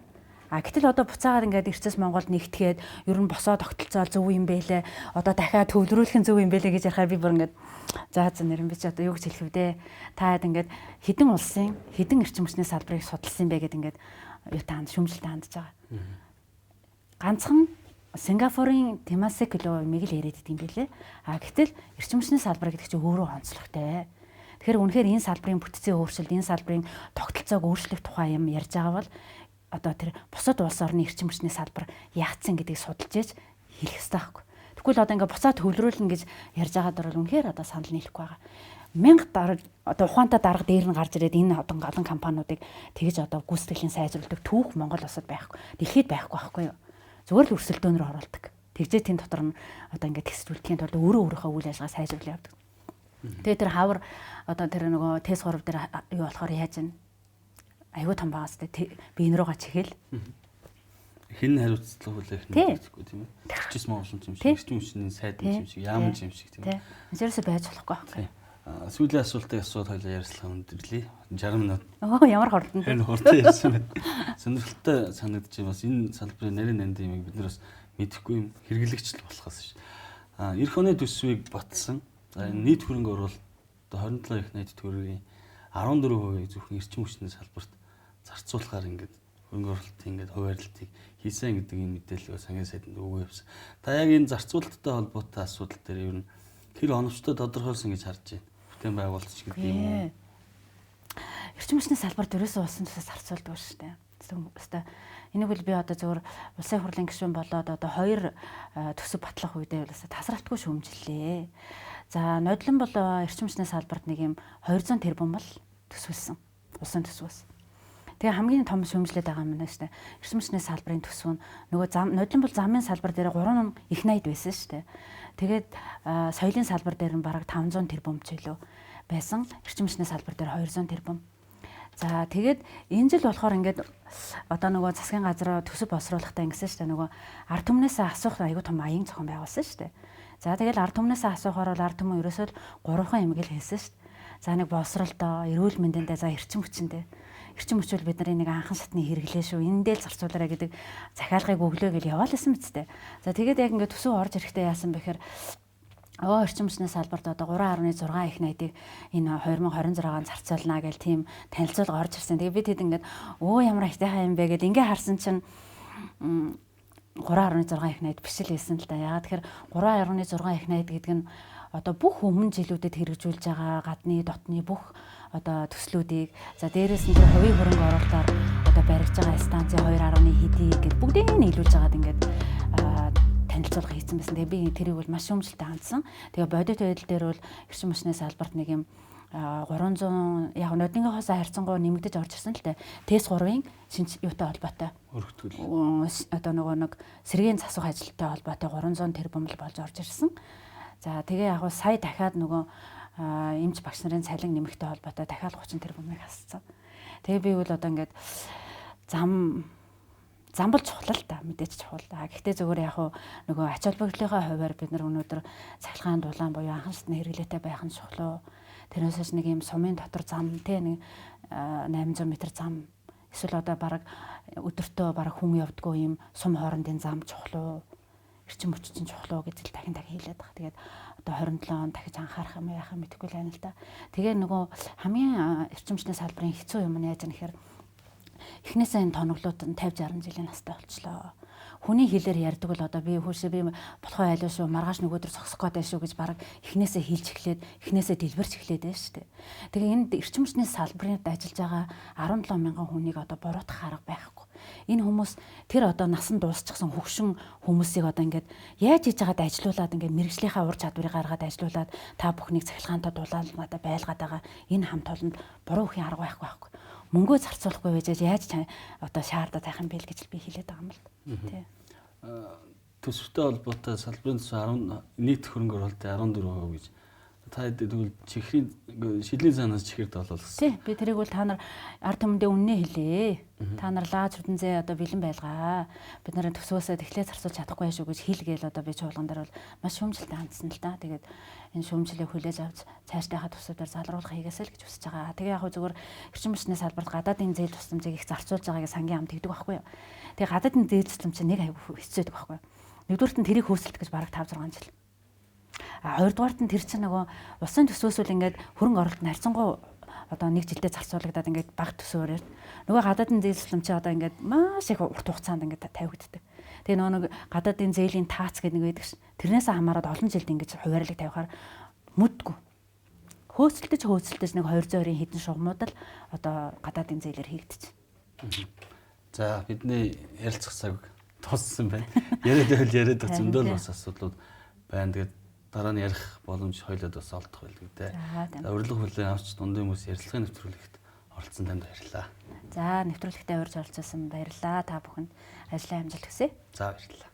А гэтэл одоо буцаагаад ингээд Эрчим Монголд нэгтгээд ер нь босоо тогтолцоол зөв юм бэлээ. Одоо дахиад төвлөрүүлэх нь зөв юм бэлээ гэж ярихаар би бүр ингээд за нэрэн би ч одоо юу гэж хэлэх вэ? Таад ингээд хэдэн улсын хэдэн эрчим хүчний салбарыг судалсан бэ гэдэг ингээд юу таанд шүмжэлтэй хандж байгаа. Ганцхан Сингапурын Temasek Law-ыг л яриад идэм бэлээ. А гэтэл эрчим хүчний салбар гэдэг чинь өөрөө онцлогтой. Тэгэхээр үнэхээр энэ салбарын бүтцийн өөрчлөлт, энэ салбарын тогтолцоог өөрчлөх тухай юм ярьж байгаа бол одоо тэр бусад улс орны эрчим хүчний салбар яатсан гэдгийг судалж ээж хэлэх хэрэгтэй байхгүй. Тэгвэл одоо ингээд буцаад төвлөрүүлнэ гэж ярьж байгаа дөрөв үнэхээр одоо санал нийлэхгүй байгаа. 1000 дарга одоо ухаантай дарга дээр нь гарч ирээд энэ одоо гадны компаниудыг тэгж одоо гүйцэтгэлийн сайжруулдаг түүх Монгол улсад байхгүй. Дэлхийд байхгүй байхгүй юу? Зүгээр л өрсөлдөөнөөр оруулдаг. Тэгжээ тэн дотор нь одоо ингээд тэгсрүүлдэхийн тулд өөрийнхөө үйл ажиллагаа сайжруулж явдаг. Тэгээ тэр хавар одоо тэр нөгөө TES 3 дээр юу болохоор яаж вэ? Аюу том байгаас тэ би энэ руугаа чихэл. Хэн хариуцлага хүлээх нь гэхгүй тийм ээ. Тэгчээс Монгол юм шиг, эрчим хүчний сайд юм шиг, яамж юм шиг тийм ээ. Зэрэгсээ байж болохгүй байхгүй. Сүүлийн асуултыг хоёлаа ярьслаа өндөрлөе. 60 минут. Оо ямар хурдан. Энэ хурдан ярьсан байна. Сонирхолтой санагдчих юм бас энэ салбарын нарийн нандин юм бид нар бас мэдэхгүй юм хэрэглэгч л болохоос ш. Эх оны төсвийг батсан. За энэ нийт хөрөнгө оруулалт 27 их найд төгрөгийн 14% зөвхөн эрчим хүчний салбарт зарцуулахаар ингээд хөрөнгө оруулалтын ингээд хуваарлтыг хийсэн гэдэг энэ мэдээлэл сангийн сайданд өгөө явсан. Та яг энэ зарцуулалттай холбоотой асуудал дээр ер нь хэр оновчтой тодорхойлсон гэж харж байна. Бүтээн байгуулалт ч гэдэг юм уу. Эрчим хүчний салбарт ерөөсөө улсын төсөөс зарцуулдаг шүү дээ. Хэвээ энийг бол би одоо зөвхөн улсын хурлын гишүүн болоод одоо 2 төсөв батлах үедээ бол тасралтгүй шүүмжлээ. За нодлон бол эрчим хүчний салбарт нэг юм 200 тэрбум бол төсвөлсөн. Улсын төсвөөс. Тэгээ хамгийн том шүүмжлээд байгаа юм байна шүү дээ. Эрчим хүчний салбарын төсөв нь нөгөө нодлон бол замын салбар дээр 3 их найд байсан шүү дээ. Тэгээд соёлын салбар дээр нь бараг 500 тэрбум ч илүү байсан. Эрчим хүчний салбар дээр 200 тэрбум. За тэгээд энэ жил болохоор ингээд одоо нөгөө засгийн газар төсөв босруулахтаа ингэсэн шүү дээ. Нөгөө ард түмнээсээ асуух аюу тум аян зохион байгуулсан шүү дээ. За тэгэл ард түмнээсээ асуухаар бол ард түмэн ерөөсөө 3хан юм гэл хэлсэн шүү дээ. За нэг босролтоо, эрүүл мэндэндээ, за эрчим хүчиндээ. Эрчим хүч бол бидний нэг анхан шатны хэрэглээ шүү. Эндээ л зарцуулаарай гэдэг захиалгыг өглөө гэл яваалсан мэт дээ. За тэгээд яг ингээд төсөв орж ирэхдээ яасан бэхээр эрчим хүчний салбарт одоо 3.6 их найдыг энэ 2026-нд зарцуулна гэл тийм танилцуулга орж ирсэн. Тэгээ бид хэд ингээд ямар ихтэйхаа юм бэ гэд ингээ харсан чинь 3.6 их найд биш л байсан л да. Яагаад тэгэхээр 3.6 их найд гэдэг нь одоо бүх өмнө жилүүдэд хэрэгжүүлж байгаа гадны дотны бүх одоо төслүүдийг за дээрээс нь хувийн хөрөнгө оруулалтаар одоо баригдаж байгаа станцын 2.1 хэдий гэд бүгдийг нийлүүлж байгаад ингээд танилцуулга хийсэн байсан. Тэгээ би тэрийг бол маш шүүмжлэлтэй хандсан. Тэгээ бодит байдал дээр бол эрчим хүчний салбарт нэг юм 300 яг нодныхоос харьцангуй нэмэгдэж орж ирсэн л дээ. TES 3-ын шинж юутай холбоотой. Өргөтгөл. Одоо нөгөө нэг сэргийн засах ажилттай холбоотой 300 тэрбум л болж орж ирсэн. За тэгээ яг сая дахиад нөгөө эмч багш нарын цалин нэмэгтэй холбоотой дахиад 30 тэрбумыг хасцсан. Тэгээ би бол одоо ингээд зам бол чухал л да, мэдээж чухал. Гэхдээ зөвхөн яг нөгөө ач холбогдлынхаа хувьар бид нар өнөөдөр цахилгаан дулаан буюу анхан шатны хэрэглээтэй байх нь чухал. Тэрнээсээс нэг юм сумын дотор зам те нэг 800 м зам эсвэл одоо бараг өдөртөө бараг хүн явдггүй юм сум хоорондын зам чухал. Эрчим хүч чинь чухал гэж л дахин хэлээд байгаа. Тэгээд одоо 27 он дахиж анхаарах юм яах юм мэдэхгүй л байна л да. Тэгээ нөгөө хамгийн эрчим хүчний салбарын хэцүү юм нь яаж юм гэхээр эхнээсээ энэ тоноглууд нь 50 60 жилийн настай болчлоо. Хүний хэлээр ярьдаг бол одоо би хөөшөө би болохоо айлуу шүү, маргааш нөгөөдөр зогсох гээд шүү гэж баг эхнээсээ хэлж эхлээд эхнээсээ дэлбэрч эхлээд байна шүү дээ. Тэгээ энэ эрчим хүчний салбарт ажиллаж байгаа 17 мянган хүнийг одоо буруутгах арга байхгүй. Энэ хүмүүс тэр одоо насан дуусчихсан хөгшин хүмүүсийг одоо ингээд яаж хийж байгаад ажилуулад ингээд мэрэгжлийнхаа ур чадварыг гаргаад ажилуулад та бүхнийг цахилгаантай дулаалгатай байлгаад байгаа энэ хамт олонд буруу ихийн арга байхгүй. Мөнгөө зарцуулахгүй байж яаж одоо шаардаа тайхан бэл гэж би хэлээд байгаа юм л тий. Төсөвтэй холбоотой салбарын төсөв нийт хөрөнгө оруулалтын 14% гэж та тэгвэл чихрийн шилийн цаанаас чихэрд бололсон. Тий, би тэрийг бол та нар ард түмэндээ үннээ хэлээ. Та нар лааж хүрдэнзээ одоо бэлэн байлгаа. Бид нараа төсвөөсөө тэглээ зарцуулж чадахгүй шүү гэж хэлгээл одоо би чуулган дээр бол маш шүүмжлэлтэй хандсан л да. Тэгээд энэ шүүмжлэлийг хүлээж авч цаашдынхаа төсвөөр зарцуулах хийгээсэй л гэж хүсэж байгаа. Тэгээ яг зөвхөн эрчим хүчний салбарт гадаадын зээл тусламжийг их зарцуулж байгааг сангийн амт тэгдэг байхгүй юу. Тэгээ гадаадын зээл тусламж чинь нэг аягүй хэцүүдэг байхгүй юу. Нэгдүгээрт нь тэрийг хөөсөлт гэж бараг 5 6 жил. Хоёрдугаарт нь тэр чинь нөгөө улсын төсвөөс үл ингээд хөрөнгө оруулалт нарцсангуу одоо нэг жилдээ зарцуулагдаад ингээд баг төсөөр ярь. Нөгөө гадаадын зээл тусламж чи одоо ингээд маш их урт хугацаанд ингээд тавигддаг. Тэгээ нөгөө нэг гадаадын зээлийн таац гэдэг нэг байдаг ш. Тэрнээс хамаарат олон жилд ингээд хуваарлаг тавихаар мүдгүй. хөөцөлдөж нэг 220-ийн хэдэн шугамуд л одоо гадаадын зээлээр хийгдэж. За бидний ярилцах цаг туссан байна. Яриад байх зөндөө л бас асуудлууд байна. Тэгээд дараа нь ярих боломж хоёулаад бас олдох байлгүй дээ. За урилга хүлээн авч дундын хүмүүс ярилцлагын нэвтрүүлэгт оролцсон танд баярлалаа. За нэвтрүүлэгтээ урьж оролцсон баярлалаа. Та бүхэнд ажлын амжилт хүсье. За баярлалаа.